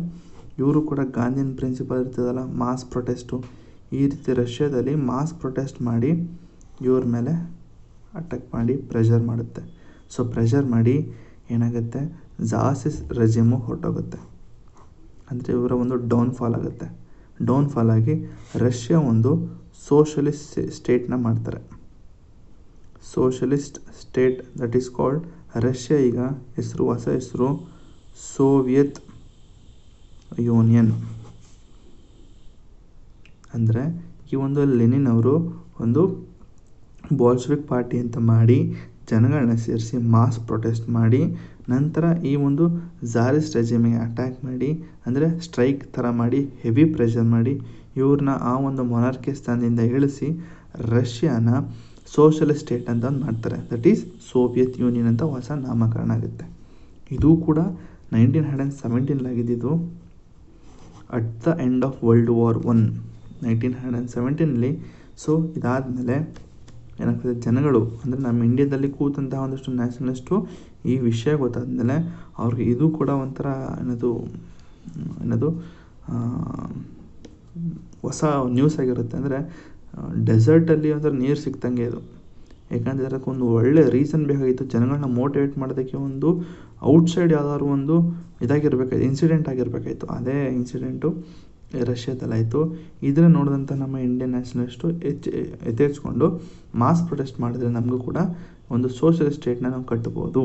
ಇವರು ಕೂಡ ಗಾಂಧಿಯನ್ ಪ್ರಿನ್ಸಿಪಲ್ ಇರ್ತದಲ್ಲ, ಮಾಸ್ ಪ್ರೊಟೆಸ್ಟು. ಈ ರೀತಿ ರಷ್ಯಾದಲ್ಲಿ ಮಾಸ್ ಪ್ರೊಟೆಸ್ಟ್ ಮಾಡಿ ಇವ್ರ ಮೇಲೆ ಅಟ್ಯಾಕ್ ಮಾಡಿ ಪ್ರೆಷರ್ ಮಾಡುತ್ತೆ. ಸೊ ಪ್ರೆಷರ್ ಮಾಡಿ ಏನಾಗುತ್ತೆ, ಝಾರಿಸ್ಟ್ ರೆಜಿಮು ಹೊರಟೋಗುತ್ತೆ, ಅಂದರೆ ಇವರ ಒಂದು ಡೌನ್ಫಾಲ್ ಆಗುತ್ತೆ. ಡೌನ್ಫಾಲ್ ಆಗಿ ರಷ್ಯಾ ಒಂದು ಸೋಷಲಿಸ್ಟ್ ಸ್ಟೇಟ್ನ ಮಾಡ್ತಾರೆ. Socialist state that is called Russia. ಈಗ ಹೊಸ ಹೆಸರು ಸೋವಿಯತ್ ಯೂನಿಯನ್. ಅಂದರೆ ಈ ಒಂದು ಲೆನಿನ್ ಅವರು ಒಂದು ಬಾಲ್ಶೆವಿಕ್ ಪಾರ್ಟಿ ಅಂತ ಮಾಡಿ ಜನಗಳನ್ನ ಸೇರಿಸಿ ಮಾಸ್ ಪ್ರೊಟೆಸ್ಟ್ ಮಾಡಿ, ನಂತರ ಈ ಒಂದು ಝಾರಿಸ್ಟ್ ರೆಜಿಮಿಗೆ ಅಟ್ಯಾಕ್ ಮಾಡಿ, ಅಂದರೆ ಸ್ಟ್ರೈಕ್ ಥರ ಮಾಡಿ ಹೆವಿ ಪ್ರೆಷರ್ ಮಾಡಿ ಇವ್ರನ್ನ ಆ ಒಂದು ಮೊನಾರ್ಕಿ ಸ್ಥಾನದಿಂದ ಇಳಿಸಿ ರಷ್ಯಾನ ಸೋಷಲಿಸ್ಟ್ ಸ್ಟೇಟ್ ಅಂತ ಮಾಡ್ತಾರೆ. ದಟ್ ಈಸ್ ಸೋವಿಯತ್ ಯೂನಿಯನ್ ಅಂತ ಹೊಸ ನಾಮಕರಣ ಆಗುತ್ತೆ. ಇದು ಕೂಡ 1917 ಆಗಿದ್ದು at the end of World War I 1917. So ಇದಾದಮೇಲೆ ಏನಾಗ್ತದೆ, ಜನಗಳು ಅಂದರೆ ನಮ್ಮ ಇಂಡಿಯಾದಲ್ಲಿ ಕೂತಂತಹ ಒಂದಷ್ಟು ನ್ಯಾಷನಲಿಸ್ಟು ಈ ವಿಷಯ ಗೊತ್ತಾದ್ಮೇಲೆ ಅವ್ರಿಗೆ ಇದು ಕೂಡ ಒಂಥರ ಏನದು ಹೊಸ ನ್ಯೂಸ್ ಆಗಿರುತ್ತೆ. ಅಂದರೆ ಡೆಸರ್ಟಲ್ಲಿ ಒಂಥರ ನೀರು ಸಿಕ್ತಂಗೆ ಇದು. ಯಾಕಂದರೆ ಅದಕ್ಕೊಂದು ಒಳ್ಳೆ ರೀಸನ್ ಬೇಕಾಗಿತ್ತು, ಜನಗಳನ್ನ ಮೋಟಿವೇಟ್ ಮಾಡೋದಕ್ಕೆ ಒಂದು ಔಟ್ಸೈಡ್ ಯಾವ್ದಾದ್ರು ಒಂದು ಇದಾಗಿರ್ಬೇಕಾಯ್ತು, ಇನ್ಸಿಡೆಂಟ್ ಆಗಿರಬೇಕಾಯ್ತು. ಅದೇ ಇನ್ಸಿಡೆಂಟು ರಷ್ಯಾದಲ್ಲಾಯಿತು. ಇದನ್ನು ನೋಡಿದಂಥ ನಮ್ಮ ಇಂಡಿಯನ್ ನ್ಯಾಷನಲಿಸ್ಟು ಎಚ್ಚೆತ್ಕೊಂಡು ಮಾಸ್ ಪ್ರೊಟೆಸ್ಟ್ ಮಾಡಿದ್ರೆ ನಮಗೂ ಕೂಡ ಒಂದು ಸೋಷಲಿಸ್ಟ್ ಸ್ಟೇಟ್ನ ನಾವು ಕಟ್ಬೋದು,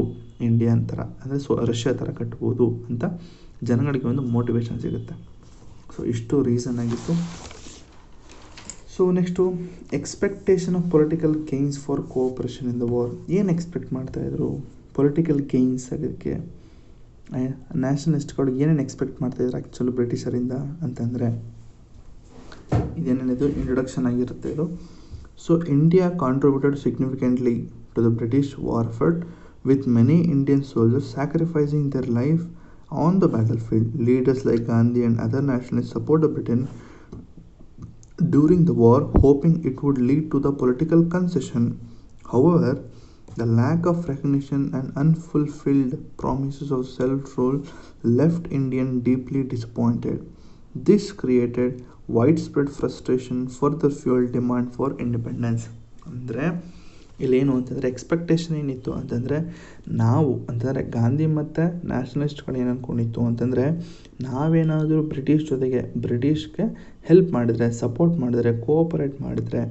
ಇಂಡಿಯನ್ ಥರ, ಅಂದರೆ ರಷ್ಯಾ ಥರ ಕಟ್ಬೋದು ಅಂತ ಜನಗಳಿಗೆ ಒಂದು ಮೋಟಿವೇಶನ್ ಸಿಗುತ್ತೆ. ಸೊ ಇಷ್ಟು ರೀಸನ್ ಆಗಿತ್ತು. So next expectation of political gains for cooperation in the war. ಏನು ಎಕ್ಸ್ಪೆಕ್ಟ್ ಮಾಡ್ತಾಯಿದ್ರು ಪೊಲಿಟಿಕಲ್ ಗೇನ್ಸ್ ಆಗೋದಕ್ಕೆ? ನ್ಯಾಷನಲಿಸ್ಟ್ಗಳು ಏನೇನು ಎಕ್ಸ್ಪೆಕ್ಟ್ ಮಾಡ್ತಾಯಿದ್ರು ಆ್ಯಕ್ಚುಲಿ ಬ್ರಿಟಿಷರಿಂದ ಅಂತಂದರೆ, ಇದೇನೇನಿದು ಇಂಟ್ರೊಡಕ್ಷನ್ ಆಗಿರುತ್ತೆ ಇದು. So India contributed significantly to the British war effort with many Indian soldiers sacrificing their life on the battlefield. Leaders like Gandhi and other nationalists supported Britain during the war, hoping it would lead to the political concession. However, the lack of recognition and unfulfilled promises of self-rule left Indians deeply disappointed. This created widespread frustration, further fueled demand for independence. ಅಂದರೆ ಇಲ್ಲೇನು ಅಂತಂದರೆ expectation ಏನಿತ್ತು ಅಂತಂದರೆ, ನಾವು ಅಂತಂದರೆ ಗಾಂಧಿ ಮತ್ತು ನ್ಯಾಷನಲಿಸ್ಟ್ಗಳು ಏನು ಅಂದ್ಕೊಂಡಿತ್ತು ಅಂತಂದರೆ, ನಾವೇನಾದರೂ ಬ್ರಿಟಿಷ್ಗೆ ಹೆಲ್ಪ್ ಮಾಡಿದರೆ, ಸಪೋರ್ಟ್ ಮಾಡಿದ್ರೆ, ಕೋಆಪರೇಟ್ ಮಾಡಿದ್ರೆ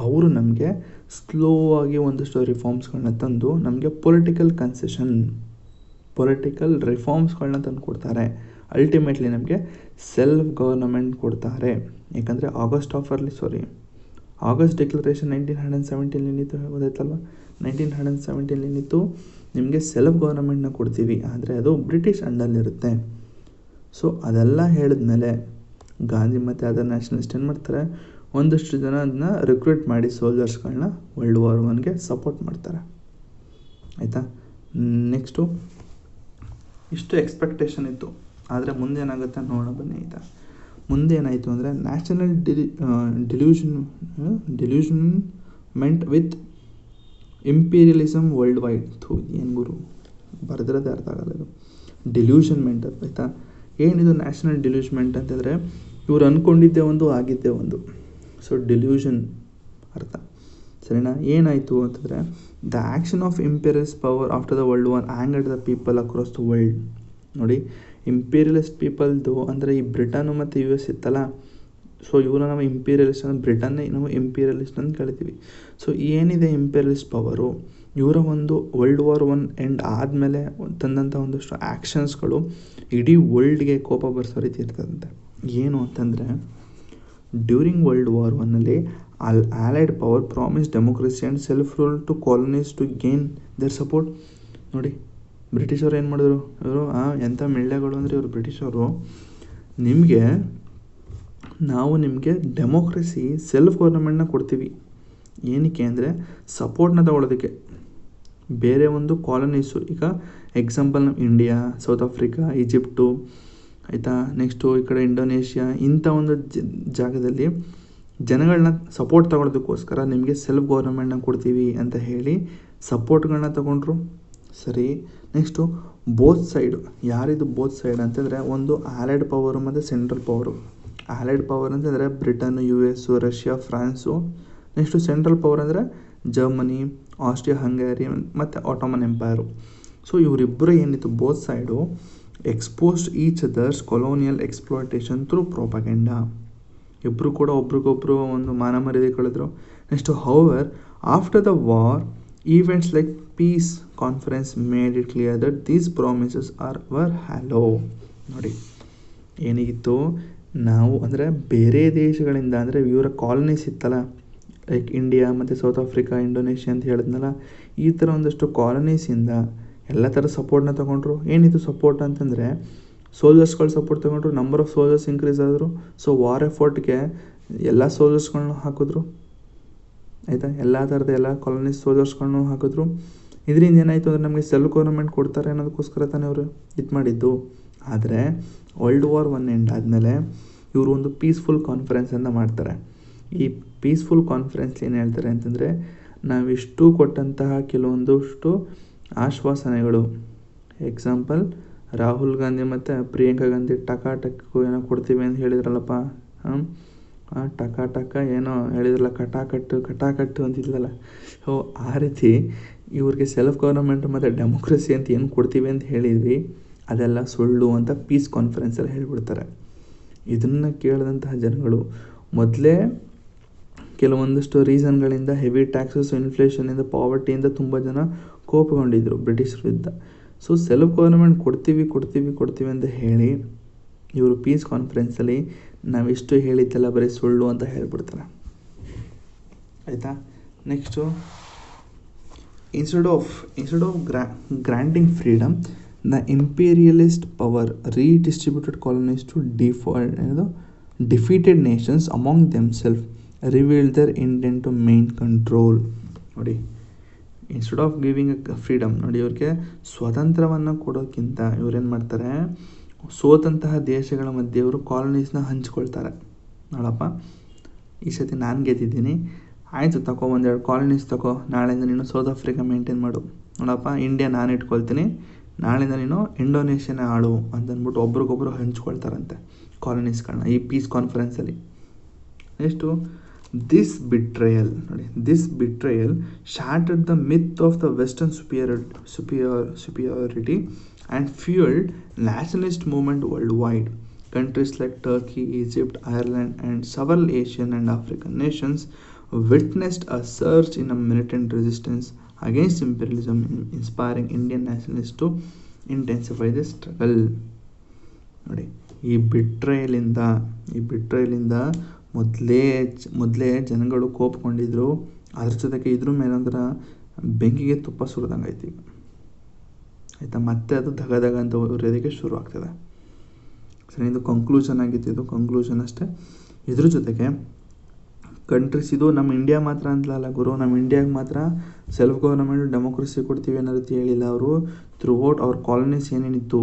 ಅವರು ನಮಗೆ ಸ್ಲೋ ಆಗಿ ಒಂದಷ್ಟು ರಿಫಾರ್ಮ್ಸ್ಗಳನ್ನ ತಂದು ನಮಗೆ ಪೊಲಿಟಿಕಲ್ ರಿಫಾರ್ಮ್ಸ್ಗಳನ್ನ ತಂದು ಕೊಡ್ತಾರೆ. ಅಲ್ಟಿಮೇಟ್ಲಿ ನಮಗೆ ಸೆಲ್ಫ್ ಗವರ್ನಮೆಂಟ್ ಕೊಡ್ತಾರೆ. ಯಾಕಂದರೆ ಆಗಸ್ಟ್ ಡಿಕ್ಲರೇಷನ್ 1917 ಏನಿತ್ತು ಗೊತ್ತಾಯ್ತಲ್ವ? 1917 ಏನಿತ್ತು, ನಿಮಗೆ ಸೆಲ್ಫ್ ಗವರ್ನಮೆಂಟ್ನ ಕೊಡ್ತೀವಿ, ಆದರೆ ಅದು ಬ್ರಿಟಿಷ್ ಅಂಡಲ್ಲಿರುತ್ತೆ. ಸೊ ಅದೆಲ್ಲ ಹೇಳಿದ್ಮೇಲೆ ಗಾಂಧಿ ಮತ್ತು ಅದರ್ ನ್ಯಾಷನಲಿಸ್ಟ್ ಏನು ಮಾಡ್ತಾರೆ, ಒಂದಷ್ಟು ಜನ ಅದನ್ನ ರಿಕ್ರೂಟ್ ಮಾಡಿ ಸೋಲ್ಜರ್ಸ್ಗಳನ್ನ ವರ್ಲ್ಡ್ ವಾರ್ 1ಗೆ ಸಪೋರ್ಟ್ ಮಾಡ್ತಾರೆ. ಆಯಿತಾ? ನೆಕ್ಸ್ಟು ಇಷ್ಟು ಎಕ್ಸ್ಪೆಕ್ಟೇಷನ್ ಇತ್ತು. ಆದರೆ ಮುಂದೆ ಏನಾಗುತ್ತೆ ನೋಡೋಣ ಬನ್ನಿ. ಆಯಿತಾ? ಮುಂದೆ ಏನಾಯಿತು ಅಂದರೆ national disillusionment with imperialism worldwide. ಏನು ಗುರು ಬರೆದಿರೋದೇ ಅರ್ಥ ಆಗಲ್ಲ ಇದು. ಡಿಲ್ಯೂಷನ್ಮೆಂಟ್ ಆಯಿತಾ? ಏನಿದು ನ್ಯಾಷನಲ್ ಡಿಲ್ಯೂಷನ್ಮೆಂಟ್ ಅಂತಂದರೆ, ಇವ್ರು ಅಂದ್ಕೊಂಡಿದ್ದೇ ಒಂದು ಆಗಿದ್ದೇ ಒಂದು. ಸೊ ಡಿಲ್ಯೂಷನ್ ಅರ್ಥ ಸರಿನಾ? ಏನಾಯಿತು ಅಂತಂದರೆ, the action of imperialist power after the world war angered the people across the world. ನೋಡಿ, ಇಂಪೀರಿಯಲಿಸ್ಟ್ ಪೀಪಲ್ದು ಅಂದರೆ ಈ ಬ್ರಿಟನ್ನು ಮತ್ತು US ಇತ್ತಲ್ಲ, ಸೊ ಇವನ್ನ ನಾವು ಇಂಪೀರಿಯಲಿಸ್ಟ್ ಅಂದರೆ ಬ್ರಿಟನ್ನೇ ನಾವು ಇಂಪೀರಿಯಲಿಸ್ಟ್ ಅಂತ ಕರಿತೀವಿ. ಸೊ ಏನಿದೆ ಇಂಪೀರಿಯಲಿಸ್ಟ್ ಪವರು, ಇವರ ಒಂದು ವರ್ಲ್ಡ್ ವಾರ್ 1 ಎಂಡ್ ಆದಮೇಲೆ ತಂದಂಥ ಒಂದಷ್ಟು ಆ್ಯಕ್ಷನ್ಸ್ಗಳು ಇಡೀ ವರ್ಲ್ಡ್ಗೆ ಕೋಪ ಬರ್ಸೋ ರೀತಿ ಇರ್ತದಂತೆ. ಏನು ಅಂತಂದರೆ, ಡ್ಯೂರಿಂಗ್ ವರ್ಲ್ಡ್ ವಾರ್ 1ನಲ್ಲಿ allied power promise democracy and self rule to colonies to gain their support. ನೋಡಿ, ಬ್ರಿಟಿಷರು ಏನು ಮಾಡಿದ್ರು, ಇವರು ಎಂಥ ಮೆಳ್ಳೆಗಳು ಅಂದರೆ ಇವರು ಬ್ರಿಟಿಷರು, ನಾವು ನಿಮಗೆ ಡೆಮೋಕ್ರಸಿ ಸೆಲ್ಫ್ ಗವರ್ನಮೆಂಟ್ನ ಕೊಡ್ತೀವಿ. ಏನಕ್ಕೆ ಅಂದರೆ ಸಪೋರ್ಟ್ನ ತಗೊಳ್ಳೋದಕ್ಕೆ. ಬೇರೆ ಒಂದು ಕಾಲನೀಸು, ಈಗ ಎಕ್ಸಾಂಪಲ್ ನಮ್ಮ ಇಂಡಿಯಾ, ಸೌತ್ ಆಫ್ರಿಕಾ, ಈಜಿಪ್ಟು, ಆಯಿತಾ, ನೆಕ್ಸ್ಟು ಈ ಕಡೆ ಇಂಡೋನೇಷ್ಯಾ, ಇಂಥ ಒಂದು ಜಾಗದಲ್ಲಿ ಜನಗಳನ್ನ ಸಪೋರ್ಟ್ ತಗೊಳ್ಳೋದಕ್ಕೋಸ್ಕರ ನಿಮಗೆ ಸೆಲ್ಫ್ ಗವರ್ನಮೆಂಟ್ನ ಕೊಡ್ತೀವಿ ಅಂತ ಹೇಳಿ ಸಪೋರ್ಟ್ಗಳನ್ನ ತಗೊಂಡ್ರು. ಸರಿ, ನೆಕ್ಸ್ಟು ಬೋತ್ ಸೈಡು. ಯಾರಿದು ಬೋತ್ ಸೈಡ್ ಅಂತಂದರೆ, ಒಂದು ಆಲೈಡ್ ಪವರು ಮತ್ತು ಸೆಂಟ್ರಲ್ ಪವರು. ಆಲೈಡ್ ಪವರ್ ಅಂತಂದರೆ Britain, US, Russia, France. Next central power ಅಂದರೆ ಜರ್ಮನಿ, ಆಸ್ಟ್ರಿಯಾ, ಹಂಗೇರಿ ಮತ್ತು ಆಟೋಮನ್ ಎಂಪೈರು. ಸೊ ಇವರಿಬ್ಬರು ಏನಿತ್ತು both side exposed each others colonial exploitation through propaganda. ಇಬ್ಬರು ಕೂಡ ಒಬ್ರಿಗೊಬ್ಬರು ಒಂದು ಮಾನ ಮರ್ಯಾದೆ ಕಳೆದ್ರು. Next however after the war events like peace conference made it clear that these promises were hello. ನೋಡಿ, ಏನಿಗಿತ್ತು, ನಾವು ಅಂದರೆ ಬೇರೆ ದೇಶಗಳಿಂದ ಅಂದರೆ ಇವರ ಕಾಲನೀಸ್ ಇತ್ತಲ್ಲ, ಲೈಕ್ ಇಂಡಿಯಾ ಮತ್ತು ಸೌತ್ ಆಫ್ರಿಕಾ, ಇಂಡೋನೇಷ್ಯಾ ಅಂತ ಹೇಳಿದ್ನಲ್ಲ, ಈ ಥರ ಒಂದಷ್ಟು ಕಾಲನೀಸಿಂದ ಎಲ್ಲ ಥರ ಸಪೋರ್ಟ್ನ ತೊಗೊಂಡ್ರು. ಏನಿದು ಸಪೋರ್ಟ್ ಅಂತಂದರೆ, ಸೋಲ್ಜರ್ಸ್ಗಳು ಸಪೋರ್ಟ್ ತೊಗೊಂಡ್ರು, ನಂಬರ್ ಆಫ್ ಸೋಲ್ಜರ್ಸ್ ಇನ್ಕ್ರೀಸ್ ಆದರು. ಸೊ ವಾರ್ ಎಫರ್ಟ್ಗೆ ಎಲ್ಲ ಸೋಲ್ಜರ್ಸ್ಗಳನ್ನೂ ಹಾಕಿದ್ರು. ಆಯಿತಾ, ಎಲ್ಲ ಥರದ ಎಲ್ಲ ಕಾಲನೀಸ್ ಸೋಲ್ಜರ್ಸ್ಗಳನ್ನೂ ಹಾಕಿದ್ರು. ಇದರಿಂದ ಏನಾಯಿತು ಅಂದರೆ ನಮಗೆ ಸೆಲ್ಫ್ ಗವರ್ನಮೆಂಟ್ ಕೊಡ್ತಾರೆ ಅನ್ನೋದಕ್ಕೋಸ್ಕರ ತಾನೇ ಅವರು ಇದು ಮಾಡಿದ್ದು. ಆದರೆ ವರ್ಲ್ಡ್ ವಾರ್ 1 ಎಂಡ್ ಆದಮೇಲೆ ಇವರು ಒಂದು ಪೀಸ್ಫುಲ್ ಕಾನ್ಫರೆನ್ಸನ್ನು ಮಾಡ್ತಾರೆ. ಈ ಪೀಸ್ಫುಲ್ ಕಾನ್ಫರೆನ್ಸ್ ಏನು ಹೇಳ್ತಾರೆ ಅಂತಂದರೆ, ನಾವಿಷ್ಟು ಕೊಟ್ಟಂತಹ ಕೆಲವೊಂದಷ್ಟು ಆಶ್ವಾಸನೆಗಳು, ಎಕ್ಸಾಂಪಲ್ ರಾಹುಲ್ ಗಾಂಧಿ ಮತ್ತು ಪ್ರಿಯಾಂಕಾ ಗಾಂಧಿ ಟಕಾಟಕ್ಕು ಏನೋ ಕೊಡ್ತೀವಿ ಅಂತ ಹೇಳಿದ್ರಲ್ಲಪ್ಪ, ಟಕ ಏನೋ ಹೇಳಿದ್ರಲ್ಲ, ಕಟಾಕಟ್ಟು ಅಂತಿದ್ಲಲ್ಲ. ಸೊ ಆ ರೀತಿ ಇವ್ರಿಗೆ ಸೆಲ್ಫ್ ಗವರ್ನಮೆಂಟ್ ಮತ್ತು ಡೆಮೋಕ್ರಸಿ ಅಂತ ಏನು ಕೊಡ್ತೀವಿ ಅಂತ ಹೇಳಿದ್ವಿ, ಅದೆಲ್ಲ ಸುಳ್ಳು ಅಂತ ಪೀಸ್ ಕಾನ್ಫರೆನ್ಸಲ್ಲಿ ಹೇಳಿಬಿಡ್ತಾರೆ. ಇದನ್ನು ಕೇಳಿದಂತಹ ಜನಗಳು ಮೊದಲೇ ಕೆಲವೊಂದಷ್ಟು ರೀಸನ್ಗಳಿಂದ, ಹೆವಿ ಟ್ಯಾಕ್ಸಸ್, ಇನ್ಫ್ಲೇಷನಿಂದ, ಪಾವರ್ಟಿಯಿಂದ ತುಂಬ ಜನ ಕೋಪಗೊಂಡಿದ್ದರು ಬ್ರಿಟಿಷ್ ವಿರುದ್ಧ. ಸೊ ಸೆಲ್ಫ್ ಗವರ್ನಮೆಂಟ್ ಕೊಡ್ತೀವಿ ಅಂತ ಹೇಳಿ ಇವರು ಪೀಸ್ ಕಾನ್ಫರೆನ್ಸಲ್ಲಿ ನಾವಿಷ್ಟು ಹೇಳಿದ್ದೆಲ್ಲ ಬರೀ ಸುಳ್ಳು ಅಂತ ಹೇಳ್ಬಿಡ್ತಾರೆ. ಆಯಿತಾ. Next instead of granting freedom, the imperialist power redistributed colonies to defeated nations among themself revealed their intent to main control. ನೋಡಿ, ಇನ್ಸ್ಟೆಡ್ ಆಫ್ ಗಿವಿಂಗ್ ಫ್ರೀಡಮ್, ನೋಡಿ ಇವ್ರಿಗೆ ಸ್ವಾತಂತ್ರ್ಯವನ್ನು ಕೊಡೋಕ್ಕಿಂತ ಇವ್ರೇನು ಮಾಡ್ತಾರೆ, ಸೋತಂತಹ ದೇಶಗಳ ಮಧ್ಯೆ ಇವರು ಕಾಲೋನೀಸ್ನ ಹಂಚ್ಕೊಳ್ತಾರೆ. ನೋಡಪ್ಪ, ಈ ಸತಿ ನಾನು ಗೆದ್ದಿದ್ದೀನಿ, ಆಯಿತು ತಗೋ ಒಂದೆರಡು ಕಾಲೋನೀಸ್ ತಗೋ, ನಾಳೆಯಿಂದ ನೀನು ಸೌತ್ ಆಫ್ರಿಕಾ ಮೇಂಟೈನ್ ಮಾಡು, ನೋಡಪ್ಪ ಇಂಡಿಯಾ ನಾನು ಇಟ್ಕೊಳ್ತೀನಿ, ನಾಳೆಯಿಂದ ನೀನು ಇಂಡೋನೇಷ್ಯಾನ ಆಳು ಅಂತಂದ್ಬಿಟ್ಟು ಒಬ್ರಿಗೊಬ್ರು ಹಂಚ್ಕೊಳ್ತಾರಂತೆ ಕಾಲೋನೀಸ್ಗಳನ್ನ ಈ ಪೀಸ್ ಕಾನ್ಫರೆನ್ಸಲ್ಲಿ. ನೆಕ್ಸ್ಟು ದಿಸ್ ಬಿಟ್ರೇಯಲ್, ನೋಡಿ this betrayal shattered the myth of the western superiority and fueled nationalist movement worldwide. Countries like Turkey, Egypt, Ireland and several Asian and African nations witnessed a surge in a militant resistance against imperialism, inspiring Indian nationalists to intensify the struggle. ನೋಡಿ, ಈ ಬಿಟ್ರೇಯಲಿಂದ ಮೊದಲೇ ಜನಗಳು ಕೋಪಗೊಂಡಿದ್ರು, ಅದ್ರ ಜೊತೆಗೆ ಇದ್ರ ಮೇಲೆ ಒಂಥರ ಬೆಂಕಿಗೆ ತುಪ್ಪ ಸುರಿದಂಗೆ ಆಯ್ತು ಈಗ, ಆಯಿತಾ. ಮತ್ತೆ ಅದು ದಗ ಅಂತ ಉರಿಯೋದಕ್ಕೆ ಶುರು ಆಗ್ತದೆ. ಸರಿ, ಇದು ಕಂಕ್ಲೂಷನ್ ಆಗಿತ್ತು, ಇದು ಕಂಕ್ಲೂಷನ್ ಅಷ್ಟೇ. ಇದ್ರ ಜೊತೆಗೆ ಕಂಟ್ರೀಸ್, ಇದು ನಮ್ಮ ಇಂಡಿಯಾ ಮಾತ್ರ ಅಂತಲಲ್ಲ ಗುರು, ನಮ್ಮ ಇಂಡಿಯಾಗೆ ಮಾತ್ರ ಸೆಲ್ಫ್ ಗವರ್ನಮೆಂಟ್ ಡೆಮೋಕ್ರಸಿ ಕೊಡ್ತೀವಿ ಅನ್ನೋ ರೀತಿ ಹೇಳಿಲ್ಲ ಅವರು. ಥ್ರೂಔಟ್ ಅವ್ರ ಕಾಲೋನೀಸ್ ಏನೇನಿತ್ತು,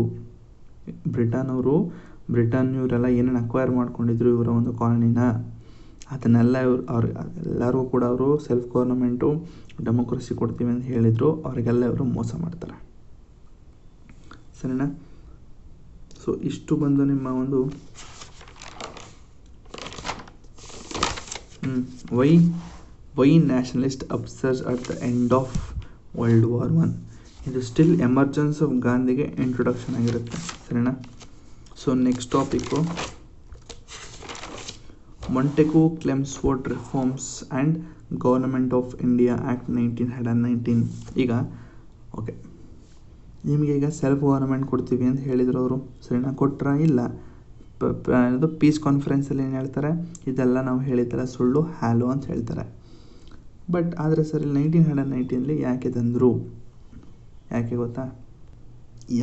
ಬ್ರಿಟನ್ ಇವರೆಲ್ಲ ಏನೇನು ಅಕ್ವೈರ್ ಮಾಡ್ಕೊಂಡಿದ್ರು ಇವರ ಒಂದು ಕಾಲೋನಿನ, ಅದನ್ನೆಲ್ಲ ಎಲ್ಲರಿಗೂ ಕೂಡ ಅವರು ಸೆಲ್ಫ್ ಗವರ್ನಮೆಂಟು ಡೆಮೋಕ್ರಸಿ ಕೊಡ್ತೀವಿ ಅಂತ ಹೇಳಿದರು, ಅವರಿಗೆಲ್ಲ ಇವರು ಮೋಸ ಮಾಡ್ತಾರೆ. ಸರಿನಾ? ಸೊ ಇಷ್ಟು ಬಂದು ನಿಮ್ಮ ಒಂದು why nationalist upsurge at the end of world war I. ಇದು ಸ್ಟಿಲ್ ಎಮರ್ಜೆನ್ಸ್ ಆಫ್ ಗಾಂಧಿಗೆ ಇಂಟ್ರೊಡಕ್ಷನ್ ಆಗಿರುತ್ತೆ. ಸರಿನಾ? So next topic Montagu Chelmsford reforms and government of India Act 1919. ಈಗ ಓಕೆ, ನಿಮಗೆ ಈಗ ಸೆಲ್ಫ್ ಗವರ್ನಮೆಂಟ್ ಕೊಡ್ತೀವಿ ಅಂತ ಹೇಳಿದರು ಅವರು, ಸರಿನಾ? ಕೊಟ್ರಾ? ಇಲ್ಲ. ಇದು ಪೀಸ್ ಕಾನ್ಫರೆನ್ಸಲ್ಲಿ ಏನು ಹೇಳ್ತಾರೆ, ಇದೆಲ್ಲ ನಾವು ಹೇಳಿದ್ದೆಲ್ಲ ಸುಳ್ಳು, ಹ್ಯಾಲೋ ಅಂತ ಹೇಳ್ತಾರೆ. ಬಟ್ ಆದರೆ ಸರಿ 1919 ಯಾಕೆ ತಂದರು? ಯಾಕೆ ಗೊತ್ತಾ?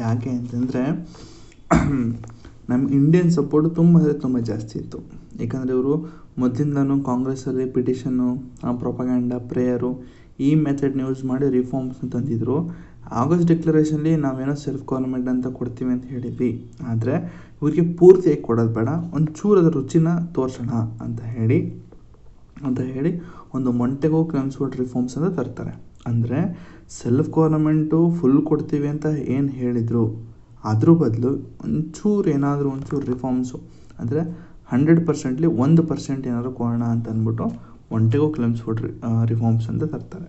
ಯಾಕೆ ಅಂತಂದರೆ ನಮ್ಮ ಇಂಡಿಯನ್ ಸಪೋರ್ಟ್ ತುಂಬ ಜಾಸ್ತಿ ಇತ್ತು. ಏಕೆಂದರೆ ಇವರು ಮೊದಲಿಂದನೂ ಕಾಂಗ್ರೆಸ್ಸಲ್ಲಿ ಪಿಟಿಷನ್ನು, ಪ್ರೊಪಗ್ಯಾಂಡ, ಪ್ರೇಯರು ಈ ಮೆಥಡ್ನ ಯೂಸ್ ಮಾಡಿ ರಿಫಾರ್ಮ್ಸ್ನ ತಂದಿದ್ರು. ಆಗಸ್ಟ್ ಡಿಕ್ಲರೇಷನ್ಲಿ ನಾವೇನೋ ಸೆಲ್ಫ್ ಗವರ್ನಮೆಂಟ್ ಅಂತ ಕೊಡ್ತೀವಿ ಅಂತ ಹೇಳಿದ್ವಿ, ಆದರೆ ಇವರಿಗೆ ಪೂರ್ತಿಯಾಗಿ ಕೊಡೋದು ಬೇಡ, ಒಂಚೂರದ ರುಚಿನ ತೋರಿಸೋಣ ಅಂತ ಹೇಳಿ ಒಂದು ಮೊಂಟೆಗು ಕ್ಲೆಮ್ಸ್ಫೋರ್ಡ್ ರಿಫಾರ್ಮ್ಸ್ ಅಂತ ತರ್ತಾರೆ. ಅಂದರೆ ಸೆಲ್ಫ್ ಗವರ್ನಮೆಂಟು ಫುಲ್ ಕೊಡ್ತೀವಿ ಅಂತ ಏನು ಹೇಳಿದರು, ಅದ್ರ ಬದಲು ಒಂಚೂರು ರಿಫಾರ್ಮ್ಸು, ಅಂದರೆ 100%ಲಿ 1% ಏನಾದರೂ ಕೊಡೋಣ ಅಂತ ಅಂದ್ಬಿಟ್ಟು ಮೊಂಟೆಗು ಕ್ಲೆಮ್ಸ್ಫೋರ್ಡ್ ರಿಫಾರ್ಮ್ಸ್ ಅಂತ ತರ್ತಾರೆ.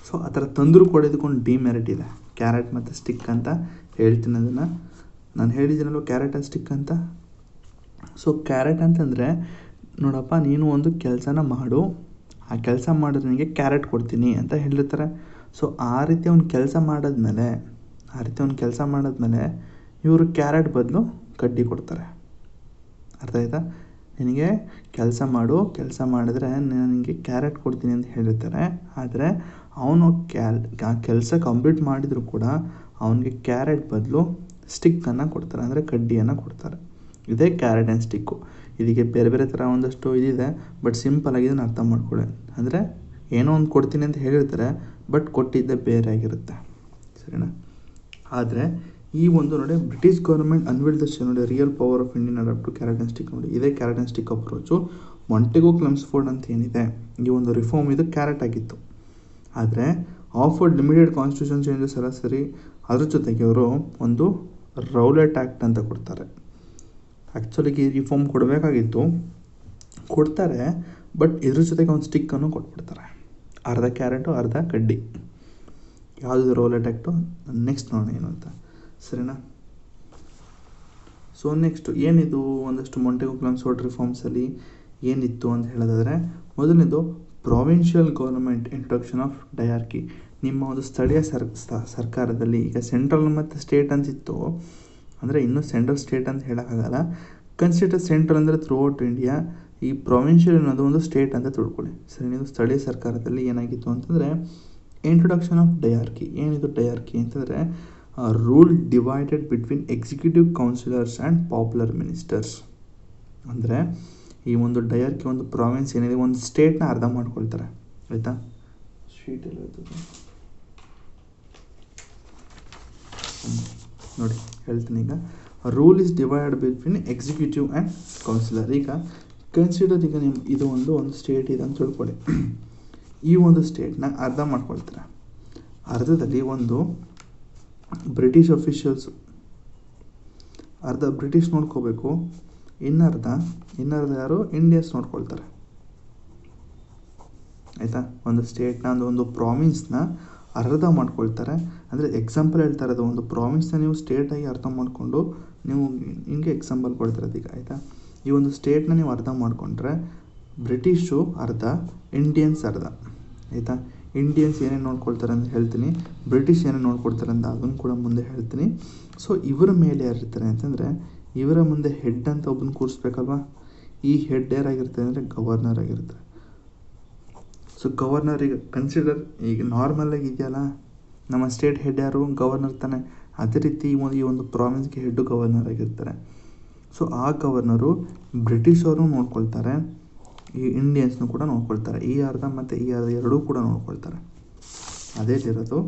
ಸೊ ಆ ಥರ ತಂದರೂ ಕೊಡೋದಕ್ಕೊಂದು ಡಿಮೆರಿಟ್ ಇದೆ, ಕ್ಯಾರೆಟ್ ಮತ್ತು ಸ್ಟಿಕ್ ಅಂತ ಹೇಳ್ತೀನಿ. ಅದನ್ನು ನಾನು ಹೇಳಿದ್ದೀನಲ್ವ, ಕ್ಯಾರೆಟ್ ಆ್ಯಂಡ್ ಸ್ಟಿಕ್ ಅಂತ. ಸೊ ಕ್ಯಾರೆಟ್ ಅಂತಂದರೆ, ನೋಡಪ್ಪ ನೀನು ಒಂದು ಕೆಲಸನ ಮಾಡು, ಆ ಕೆಲಸ ಮಾಡಿದ್ರೆ ನಿನಗೆ ಕ್ಯಾರೆಟ್ ಕೊಡ್ತೀನಿ ಅಂತ ಹೇಳಿರ್ತಾರೆ. ಸೊ ಆ ರೀತಿ ಒಂದು ಕೆಲಸ ಮಾಡಿದ್ಮೇಲೆ ಇವರು ಕ್ಯಾರೆಟ್ ಬದಲು ಕಡ್ಡಿ ಕೊಡ್ತಾರೆ. ಅರ್ಥ ಆಯ್ತಾ? ನಿನಗೆ ಕೆಲಸ ಮಾಡಿದ್ರೆ ನಿನಗೆ ಕ್ಯಾರೆಟ್ ಕೊಡ್ತೀನಿ ಅಂತ ಹೇಳಿರ್ತಾರೆ. ಆದರೆ ಅವನು ಕೆಲಸ ಕಂಪ್ಲೀಟ್ ಮಾಡಿದರೂ ಕೂಡ ಅವನಿಗೆ ಕ್ಯಾರೆಟ್ ಬದಲು ಸ್ಟಿಕ್ಕನ್ನು ಕೊಡ್ತಾರೆ, ಅಂದರೆ ಕಡ್ಡಿಯನ್ನು ಕೊಡ್ತಾರೆ. ಇದೇ ಕ್ಯಾರೆಟ್ ಆ್ಯಂಡ್ ಸ್ಟಿಕ್ಕು. ಇದಕ್ಕೆ ಬೇರೆ ಥರ ಒಂದಷ್ಟು ಇದಿದೆ, ಬಟ್ ಸಿಂಪಲಾಗಿ ಇದನ್ನು ಅರ್ಥ ಮಾಡ್ಕೊಳ್ಳಿ. ಅಂದರೆ ಏನೋ ಒಂದು ಕೊಡ್ತೀನಿ ಅಂತ ಹೇಳಿರ್ತಾರೆ, ಬಟ್ ಕೊಟ್ಟಿದ್ದೇ ಬೇರೆ ಆಗಿರುತ್ತೆ. ಸರಿನಾ? ಆದರೆ ಈ ಒಂದು ನೋಡಿ, ಬ್ರಿಟಿಷ್ ಗೌರ್ಮೆಂಟ್ ಅನ್ವಿಲ್ಡ್ ದ ನೋಡಿ real power of Indian adapt to carrot and stick. ನೋಡಿ, ಇದೇ carrot and stick approach. Montagu Chelmsford ಅಂತ ಏನಿದೆ, ಈ ಒಂದು ರಿಫಾರ್ಮ್ ಇದು ಕ್ಯಾರೆಟ್ ಆಗಿತ್ತು. ಆದರೆ ಆಫರ್ಡ್ ಲಿಮಿಟೆಡ್ ಕಾನ್ಸ್ಟಿಟ್ಯೂಷನ್ ಚೇಂಜಸ್ ಎಲ್ಲ ಸರಿ, ಅದ್ರ ಜೊತೆಗೆ ಅವರು ಒಂದು ರೌಲೆಟ್ ಆ್ಯಕ್ಟ್ ಅಂತ ಕೊಡ್ತಾರೆ. ಆ್ಯಕ್ಚುಲಿಗೆ ಈ ರಿಫಾರ್ಮ್ ಕೊಡಬೇಕಾಗಿತ್ತು, ಕೊಡ್ತಾರೆ, ಬಟ್ ಇದ್ರ ಜೊತೆಗೆ ಒಂದು ಸ್ಟಿಕ್ಕನ್ನು ಕೊಟ್ಬಿಡ್ತಾರೆ. ಅರ್ಧ ಕ್ಯಾರೆಟು ಅರ್ಧ ಕಡ್ಡಿ. ಯಾವುದು ರೌಲೆಟ್ ಆ್ಯಕ್ಟು ನೆಕ್ಸ್ಟ್ ನೋಡೋಣ ಏನು ಅಂತ. ಸರಿನಾ? ಸೊ ನೆಕ್ಸ್ಟು ಏನಿದು, ಒಂದಷ್ಟು ಮೊಂಟೆಗು ಕ್ಲೆಮ್ಸ್ಫೋರ್ಡ್ ರಿಫಾರ್ಮ್ಸಲ್ಲಿ ಏನಿತ್ತು ಅಂತ ಹೇಳೋದಾದರೆ, ಮೊದಲನೇದು provincial government introduction of diarchy. ನಿಮ್ಮ ಒಂದು ಸ್ಥಳೀಯ ಸರ್ಕಾರದಲ್ಲಿ, ಈಗ ಸೆಂಟ್ರಲ್ ಮತ್ತು ಸ್ಟೇಟ್ ಅಂತಿತ್ತು, ಅಂದರೆ ಇನ್ನೂ ಸೆಂಟ್ರಲ್ ಸ್ಟೇಟ್ ಅಂತ ಹೇಳೋಕ್ಕಾಗಲ್ಲ. ಕನ್ಸಿಡರ್ ಸೆಂಟ್ರಲ್ ಅಂದರೆ ಥ್ರೂ ಔಟ್ ಇಂಡಿಯಾ, ಈ ಪ್ರೊವಿನ್ಷಿಯಲ್ ಅನ್ನೋದು ಒಂದು ಸ್ಟೇಟ್ ಅಂತ ತಿಳ್ಕೊಳ್ಳಿ. ಸರಿ, ಇದು ಸ್ಥಳೀಯ ಸರ್ಕಾರದಲ್ಲಿ ಏನಾಗಿತ್ತು ಅಂತಂದರೆ ಇಂಟ್ರೊಡಕ್ಷನ್ ಆಫ್ ಡಯಾರ್ಕಿ. ಏನಿದು ಡಯಾರ್ಕಿ ಅಂತಂದರೆ rule divided between executive councillors and popular ministers. ಅಂದರೆ ಈ ಒಂದು ಡಯಾರ್ಕಿ, ಒಂದು ಪ್ರಾವಿನ್ಸ್ ಏನಿದೆ, ಒಂದು ಸ್ಟೇಟ್ನ ಅರ್ಧ ಮಾಡ್ಕೊಳ್ತಾರೆ. ಆಯಿತಾ, ಶೀಟ್ ಎಲ್ಲ ಇರ್ತದೆ ನೋಡಿ, ಹೇಳ್ತೀನಿ. ಈಗ rule is divided between executive and councillor. ಈಗ ಕನ್ಸಿಡರ್, ಈಗ ಇದು ಒಂದು ಸ್ಟೇಟ್ ಇದೆ ಅಂತ ತಿಳ್ಕೊಳ್ಳಿ. ಈ ಒಂದು ಸ್ಟೇಟ್ನ ಅರ್ಧ ಮಾಡ್ಕೊಳ್ತಾರೆ. ಅರ್ಧದಲ್ಲಿ ಒಂದು ಬ್ರಿಟಿಷ್ ಅಫಿಷಿಯಲ್ಸು, ಅರ್ಧ ಬ್ರಿಟಿಷ್ ನೋಡ್ಕೋಬೇಕು, ಇನ್ನರ್ಧ ಯಾರು ಇಂಡಿಯನ್ಸ್ ನೋಡ್ಕೊಳ್ತಾರೆ. ಆಯಿತಾ, ಒಂದು ಸ್ಟೇಟ್ನ ಒಂದು ಪ್ರಾವಿನ್ಸ್ನ ಅರ್ಧ ಮಾಡ್ಕೊಳ್ತಾರೆ. ಅಂದರೆ ಎಕ್ಸಾಂಪಲ್ ಹೇಳ್ತಾ ಇರೋದು, ಒಂದು ಪ್ರಾವಿನ್ಸ್ನ ನೀವು ಸ್ಟೇಟಾಗಿ ಅರ್ಥ ಮಾಡಿಕೊಂಡು ನೀವು ಹಿಂಗೆ ಎಕ್ಸಾಂಪಲ್ ಕೊಡ್ತಿರೋದು. ಈಗ ಆಯಿತಾ, ಈ ಒಂದು ಸ್ಟೇಟ್ನ ನೀವು ಅರ್ಧ ಮಾಡಿಕೊಂಡ್ರೆ ಬ್ರಿಟಿಷು ಅರ್ಧ, ಇಂಡಿಯನ್ಸ್ ಅರ್ಧ. ಆಯಿತಾ, ಇಂಡಿಯನ್ಸ್ ಏನೇನು ನೋಡ್ಕೊಳ್ತಾರೆ ಅಂತ ಹೇಳ್ತೀನಿ, ಬ್ರಿಟಿಷ್ ಏನೇನು ನೋಡ್ಕೊಳ್ತಾರೆ ಅಂತ ಅದನ್ನು ಕೂಡ ಮುಂದೆ ಹೇಳ್ತೀನಿ. ಸೊ ಇವರ ಮೇಲೆ ಯಾರಿರ್ತಾರೆ ಅಂತಂದರೆ, ಇವರ ಮುಂದೆ ಹೆಡ್ ಅಂತ ಒಬ್ಬನ ಕೂರಿಸ್ಬೇಕಲ್ವಾ. ಈ ಹೆಡ್ ಯಾರಾಗಿರ್ತಾರೆ ಅಂದರೆ ಗವರ್ನರ್ ಆಗಿರ್ತಾರೆ. ಸೊ ಗವರ್ನರ್, ಈಗ ಕನ್ಸಿಡರ್, ಈಗ ನಾರ್ಮಲಾಗಿ ಇದೆಯಲ್ಲ ನಮ್ಮ ಸ್ಟೇಟ್ ಹೆಡ್ ಯಾರು, ಗವರ್ನರ್ ತಾನೆ. ಅದೇ ರೀತಿ ಈ ಒಂದು ಪ್ರಾವಿನ್ಸ್ಗೆ ಹೆಡ್ಡು ಗವರ್ನರ್ ಆಗಿರ್ತಾರೆ. ಸೊ ಆ ಗವರ್ನರು ಬ್ರಿಟಿಷ್ ಅವರು ನೋಡ್ಕೊಳ್ತಾರೆ, ಈ ಇಂಡಿಯನ್ಸ್ನು ಕೂಡ ನೋಡ್ಕೊಳ್ತಾರೆ. ಈ ಅರ್ಧ ಮತ್ತು ಈ ಅರ್ಧ ಎರಡೂ ಕೂಡ ನೋಡ್ಕೊಳ್ತಾರೆ. ಅದೇ ಇರೋದು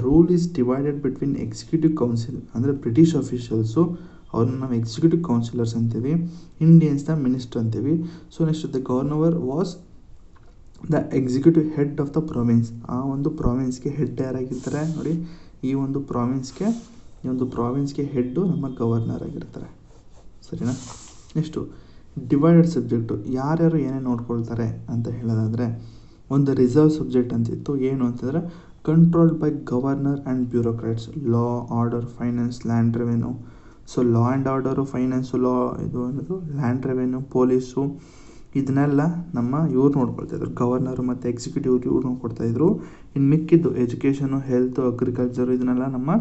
rule is divided between executive council, ಅಂದರೆ ಬ್ರಿಟಿಷ್ ಅಫಿಷಿಯಲ್ಸು, ಅವ್ರನ್ನ ನಾವು ಎಕ್ಸಿಕ್ಯೂಟಿವ್ ಕೌನ್ಸಿಲರ್ಸ್ ಅಂತೀವಿ, ಇಂಡಿಯನ್ಸ್ನ ಮಿನಿಸ್ಟರ್ ಅಂತೀವಿ. So next the governor was the executive head of the province. ಆ ಒಂದು ಪ್ರಾವಿನ್ಸ್ಗೆ ಹೆಡ್ ಯಾರಾಗಿರ್ತಾರೆ ನೋಡಿ, ಈ ಒಂದು ಪ್ರಾವಿನ್ಸ್ಗೆ ಹೆಡ್ಡು ನಮ್ಮ ಗವರ್ನರ್ ಆಗಿರ್ತಾರೆ. ಸರಿನಾ. ನೆಕ್ಸ್ಟು ಡಿವೈಡೆಡ್ ಸಬ್ಜೆಕ್ಟು, ಯಾರ್ಯಾರು ಏನೇನು ನೋಡ್ಕೊಳ್ತಾರೆ ಅಂತ ಹೇಳೋದಾದರೆ, ಒಂದು ರಿಸರ್ವ್ ಸಬ್ಜೆಕ್ಟ್ ಅಂತಿತ್ತು. ಏನು ಅಂತಂದರೆ controlled by governor and bureaucrats, law, order, finance, land revenue. So law and order, finance, law, ಇದು ಅನ್ನೋದು ಲ್ಯಾಂಡ್ ರೆವೆನ್ಯೂ, ಪೊಲೀಸು, ಇದನ್ನೆಲ್ಲ ನಮ್ಮ ಇವ್ರು ನೋಡ್ಕೊಳ್ತಾಯಿದ್ರು, ಗವರ್ನರು ಮತ್ತು ಎಕ್ಸಿಕ್ಯೂಟಿವ್ ಇವ್ರು ನೋಡ್ಕೊಳ್ತಾಯಿದ್ರು. ಇನ್ನು ಮಿಕ್ಕಿದ್ದು ಎಜುಕೇಷನು, ಹೆಲ್ತು, ಅಗ್ರಿಕಲ್ಚರು, ಇದನ್ನೆಲ್ಲ ನಮ್ಮ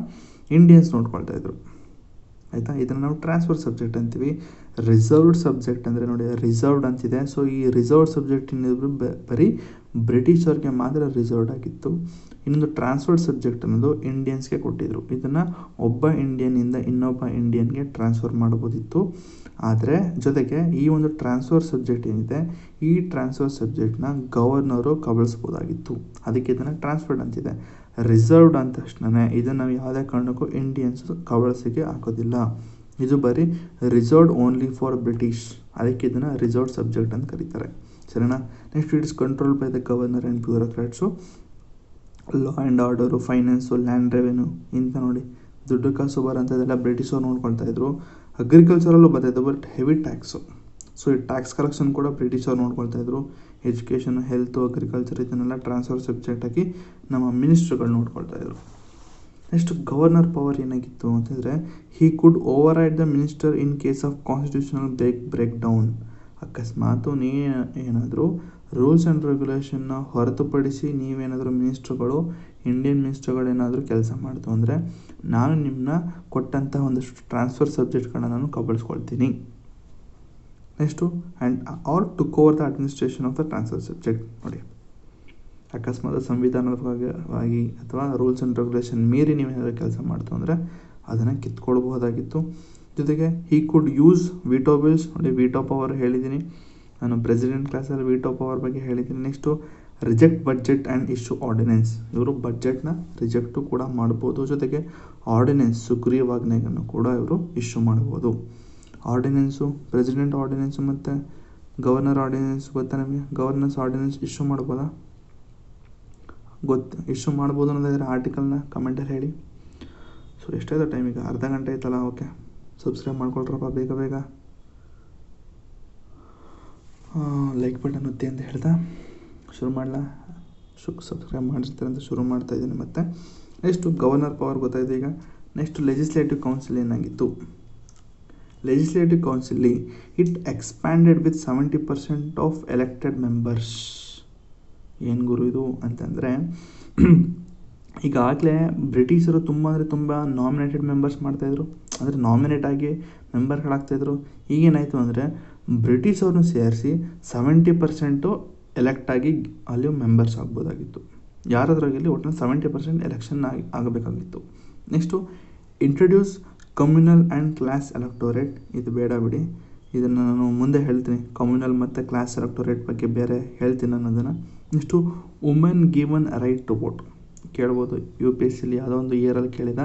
ಇಂಡಿಯನ್ಸ್ ನೋಡ್ಕೊಳ್ತಾಯಿದ್ರು. ಆಯಿತಾ, ಇದನ್ನು ನಾವು ಟ್ರಾನ್ಸ್ಫರ್ ಸಬ್ಜೆಕ್ಟ್ ಅಂತೀವಿ. ರಿಸರ್ವ್ಡ್ ಸಬ್ಜೆಕ್ಟ್ ಅಂದರೆ ನೋಡಿ, ರಿಸರ್ವ್ಡ್ ಅಂತಿದೆ. ಸೊ ಈ ರಿಸರ್ವ್ಡ್ ಸಬ್ಜೆಕ್ಟ್ ಇನ್ನೊಬ್ರು ಬರೀ ಬ್ರಿಟಿಷರ್ಗೆ ಮಾತ್ರ ರಿಸರ್ವ್ಡ್ ಆಗಿತ್ತು. ಇನ್ನೊಂದು ಟ್ರಾನ್ಸ್ಫರ್ಡ್ ಸಬ್ಜೆಕ್ಟ್ ಅನ್ನೋದು ಇಂಡಿಯನ್ಸ್ಗೆ ಕೊಟ್ಟಿದ್ದರು. ಇದನ್ನು ಒಬ್ಬ ಇಂಡಿಯನ್ನಿಂದ ಇನ್ನೊಬ್ಬ ಇಂಡಿಯನ್ಗೆ ಟ್ರಾನ್ಸ್ಫರ್ ಮಾಡ್ಬೋದಿತ್ತು. ಆದರೆ ಜೊತೆಗೆ ಈ ಒಂದು ಟ್ರಾನ್ಸ್ಫರ್ ಸಬ್ಜೆಕ್ಟ್ ಏನಿದೆ, ಈ ಟ್ರಾನ್ಸ್ಫರ್ ಸಬ್ಜೆಕ್ಟ್ನ ಗವರ್ನರು ಕಬಳಿಸ್ಬೋದಾಗಿತ್ತು. ಅದಕ್ಕೆ ಇದನ್ನು ಟ್ರಾನ್ಸ್ಫರ್ಡ್ ಅಂತಿದೆ. ರಿಸರ್ವ್ಡ್ ಅಂದ ತಕ್ಷಣ ಇದನ್ನು ನಾವು ಯಾವುದೇ ಕಾರಣಕ್ಕೂ ಇಂಡಿಯನ್ಸ್ ಕಬಳಿಸಿಗೆ ಹಾಕೋದಿಲ್ಲ. ಇದು ಬರೀ ರಿಸರ್ವ್ಡ್ ಓನ್ಲಿ ಫಾರ್ ಬ್ರಿಟಿಷ್, ಅದಕ್ಕೆ ಇದನ್ನು ರಿಸರ್ವ್ಡ್ ಸಬ್ಜೆಕ್ಟ್ ಅಂತ ಕರೀತಾರೆ. ಸರಿನಾ. Next it is control by the governor and bureaucrats, law and order, finance, land revenue ಇಂಥ ನೋಡಿ, ದುಡ್ಡು ಕಾಸು ಬರೋಂಥದ್ದೆಲ್ಲ ಬ್ರಿಟಿಷರು ನೋಡ್ಕೊಳ್ತಾಯಿದ್ರು. ಅಗ್ರಿಕಲ್ಚರಲ್ಲೂ ಬರ್ತಾಯಿದ್ದು, ಬಟ್ ಹೆವಿ ಟ್ಯಾಕ್ಸು. ಸೊ ಈ ಟ್ಯಾಕ್ಸ್ ಕಲೆಕ್ಷನ್ ಕೂಡ ಬ್ರಿಟಿಷರು ನೋಡ್ಕೊಳ್ತಾಯಿದ್ರು. ಎಜುಕೇಷನು, ಹೆಲ್ತು, ಅಗ್ರಿಕಲ್ಚರ್ ಇದನ್ನೆಲ್ಲ ಟ್ರಾನ್ಸ್ಫರ್ ಸಬ್ಜೆಕ್ಟಾಗಿ ನಮ್ಮ ಮಿನಿಸ್ಟ್ರುಗಳು ನೋಡ್ಕೊಳ್ತಾಯಿದ್ರು. ನೆಕ್ಸ್ಟ್ ಗವರ್ನರ್ ಪವರ್ ಏನಾಗಿತ್ತು ಅಂತಂದರೆ, he could override the minister in case of constitutional break down. ಅಕಸ್ಮಾತು ಏನಾದರೂ ರೂಲ್ಸ್ ಆ್ಯಂಡ್ ರೆಗ್ಯುಲೇಷನ್ನ ಹೊರತುಪಡಿಸಿ ನೀವೇನಾದರೂ ಮಿನಿಸ್ಟ್ರುಗಳು, ಇಂಡಿಯನ್ ಮಿನಿಸ್ಟ್ರುಗಳು ಏನಾದರೂ ಕೆಲಸ ಮಾಡ್ತು ಅಂದರೆ, ನಾನು ನಿಮ್ಮನ್ನ ಕೊಟ್ಟಂಥ ಒಂದಷ್ಟು ಟ್ರಾನ್ಸ್ಫರ್ ಸಬ್ಜೆಕ್ಟ್ಗಳನ್ನ ನಾನು ಕಬಳಿಸ್ಕೊಳ್ತೀನಿ. Next and are took over the administration of the transfer subject. ನೋಡಿ, ಅಕಸ್ಮಾತ್ ಸಂವಿಧಾನವಾಗಿ ಅಥವಾ ರೂಲ್ಸ್ ಆ್ಯಂಡ್ ರೆಗ್ಯುಲೇಷನ್ ಮೀರಿ ನೀವೇನಾದರೂ ಕೆಲಸ ಮಾಡ್ತು ಅಂದರೆ ಅದನ್ನು ಕಿತ್ಕೊಳ್ಬಹುದಾಗಿತ್ತು. ಜೊತೆಗೆ ಹಿ ಕುಡ್ ಯೂಸ್ ವಿಟೋ ಬಿಲ್ಸ್. ನೋಡಿ, ವಿಟೋ ಪವರ್ ಹೇಳಿದ್ದೀನಿ ನಾನು ಪ್ರೆಸಿಡೆಂಟ್ ಕ್ಲಾಸಲ್ಲಿ, ವಿಟೋ ಪವರ್ ಬಗ್ಗೆ ಹೇಳಿದ್ದೀನಿ. Next reject budget and issue ordinance. ಇವರು ಬಡ್ಜೆಟ್ನ ರಿಜೆಕ್ಟು ಕೂಡ ಮಾಡ್ಬೋದು. ಜೊತೆಗೆ ಆರ್ಡಿನೆನ್ಸ್, ಸುಗ್ರೀವಾಜ್ಞೆಯನ್ನು ಕೂಡ ಇವರು ಇಶ್ಯೂ ಮಾಡ್ಬೋದು. ಆರ್ಡಿನೆನ್ಸು, ಪ್ರೆಸಿಡೆಂಟ್ ಆರ್ಡಿನೆನ್ಸು ಮತ್ತು ಗವರ್ನರ್ ಆರ್ಡಿನೆನ್ಸ್ ಗೊತ್ತಾ ನಿಮಗೆ? ಗವರ್ನರ್ಸ್ ಆರ್ಡಿನೆನ್ಸ್ ಇಶ್ಯೂ ಮಾಡ್ಬೋದಾ? ಇಶ್ಯೂ ಮಾಡ್ಬೋದು ಅನ್ನೋದಾದರೆ ಆರ್ಟಿಕಲ್ನ ಕಮೆಂಟಲ್ಲಿ ಹೇಳಿ. ಸೊ ಎಷ್ಟಾಯ್ತು ಟೈಮ್? ಈಗ ಅರ್ಧ ಗಂಟೆ ಆಯ್ತಲ್ಲ. ಓಕೆ, ಸಬ್ಸ್ಕ್ರೈಬ್ ಮಾಡ್ಕೊಳ್ರಪ್ಪ ಬೇಗ. ಲೈಕ್ ಬಟನ್ ಒತ್ತಿ ಅಂತ ಹೇಳ್ತಾ ಶುರು ಮಾಡಲ. ಸಬ್ಸ್ಕ್ರೈಬ್ ಮಾಡಿರ್ತಾರೆ ಅಂತ ಶುರು ಮಾಡ್ತಾಯಿದ್ದೀನಿ. ಮತ್ತು ನೆಕ್ಸ್ಟು ಗವರ್ನರ್ ಪವರ್ ಗೊತ್ತಾಯಿತು. ಈಗ ನೆಕ್ಸ್ಟ್ ಲೆಜಿಸ್ಲೇಟಿವ್ ಕೌನ್ಸಿಲ್ ಏನಾಗಿತ್ತು? ಲೆಜಿಸ್ಲೇಟಿವ್ ಕೌನ್ಸಿಲಿ it expanded with 70% of elected members. ಏನು ಗುರು ಇದು ಅಂತಂದರೆ, ಈಗಾಗಲೇ ಬ್ರಿಟಿಷರು ತುಂಬ ನಾಮಿನೇಟೆಡ್ ಮೆಂಬರ್ಸ್ ಮಾಡ್ತಾಯಿದ್ರು, ಅಂದರೆ ನಾಮಿನೇಟ್ ಆಗಿ ಮೆಂಬರ್ಗಳಾಗ್ತಾಯಿದ್ರು. ಈಗೇನಾಯಿತು ಅಂದರೆ ಬ್ರಿಟಿಷ್ ಅವ್ರನ್ನ ಸೇರಿಸಿ 70% ಎಲೆಕ್ಟ್ ಆಗಿ ಅಲ್ಲಿ ಮೆಂಬರ್ಸ್ ಆಗ್ಬೋದಾಗಿತ್ತು. ಯಾರಾದ್ರಾಗಿರಲಿ ಒಟ್ಟಿನಲ್ಲಿ 70% ಎಲೆಕ್ಷನ್ ಆಗಬೇಕಾಗಿತ್ತು. Next introduce communal and class electorate. ಇದು ಬೇಡ ಬಿಡಿ, ಇದನ್ನು ನಾನು ಮುಂದೆ ಹೇಳ್ತೀನಿ. ಕಮ್ಯುನಲ್ ಮತ್ತು ಕ್ಲಾಸ್ ಎಲೆಕ್ಟೋರೇಟ್ ಬಗ್ಗೆ ಬೇರೆ ಹೇಳ್ತೀನಿ ನಾನು ಅದನ್ನು. Next women given right to vote. ಕೇಳ್ಬೋದು UPSCಲಿ ಯಾವುದೋ ಒಂದು ಇಯರಲ್ಲಿ ಕೇಳಿದ,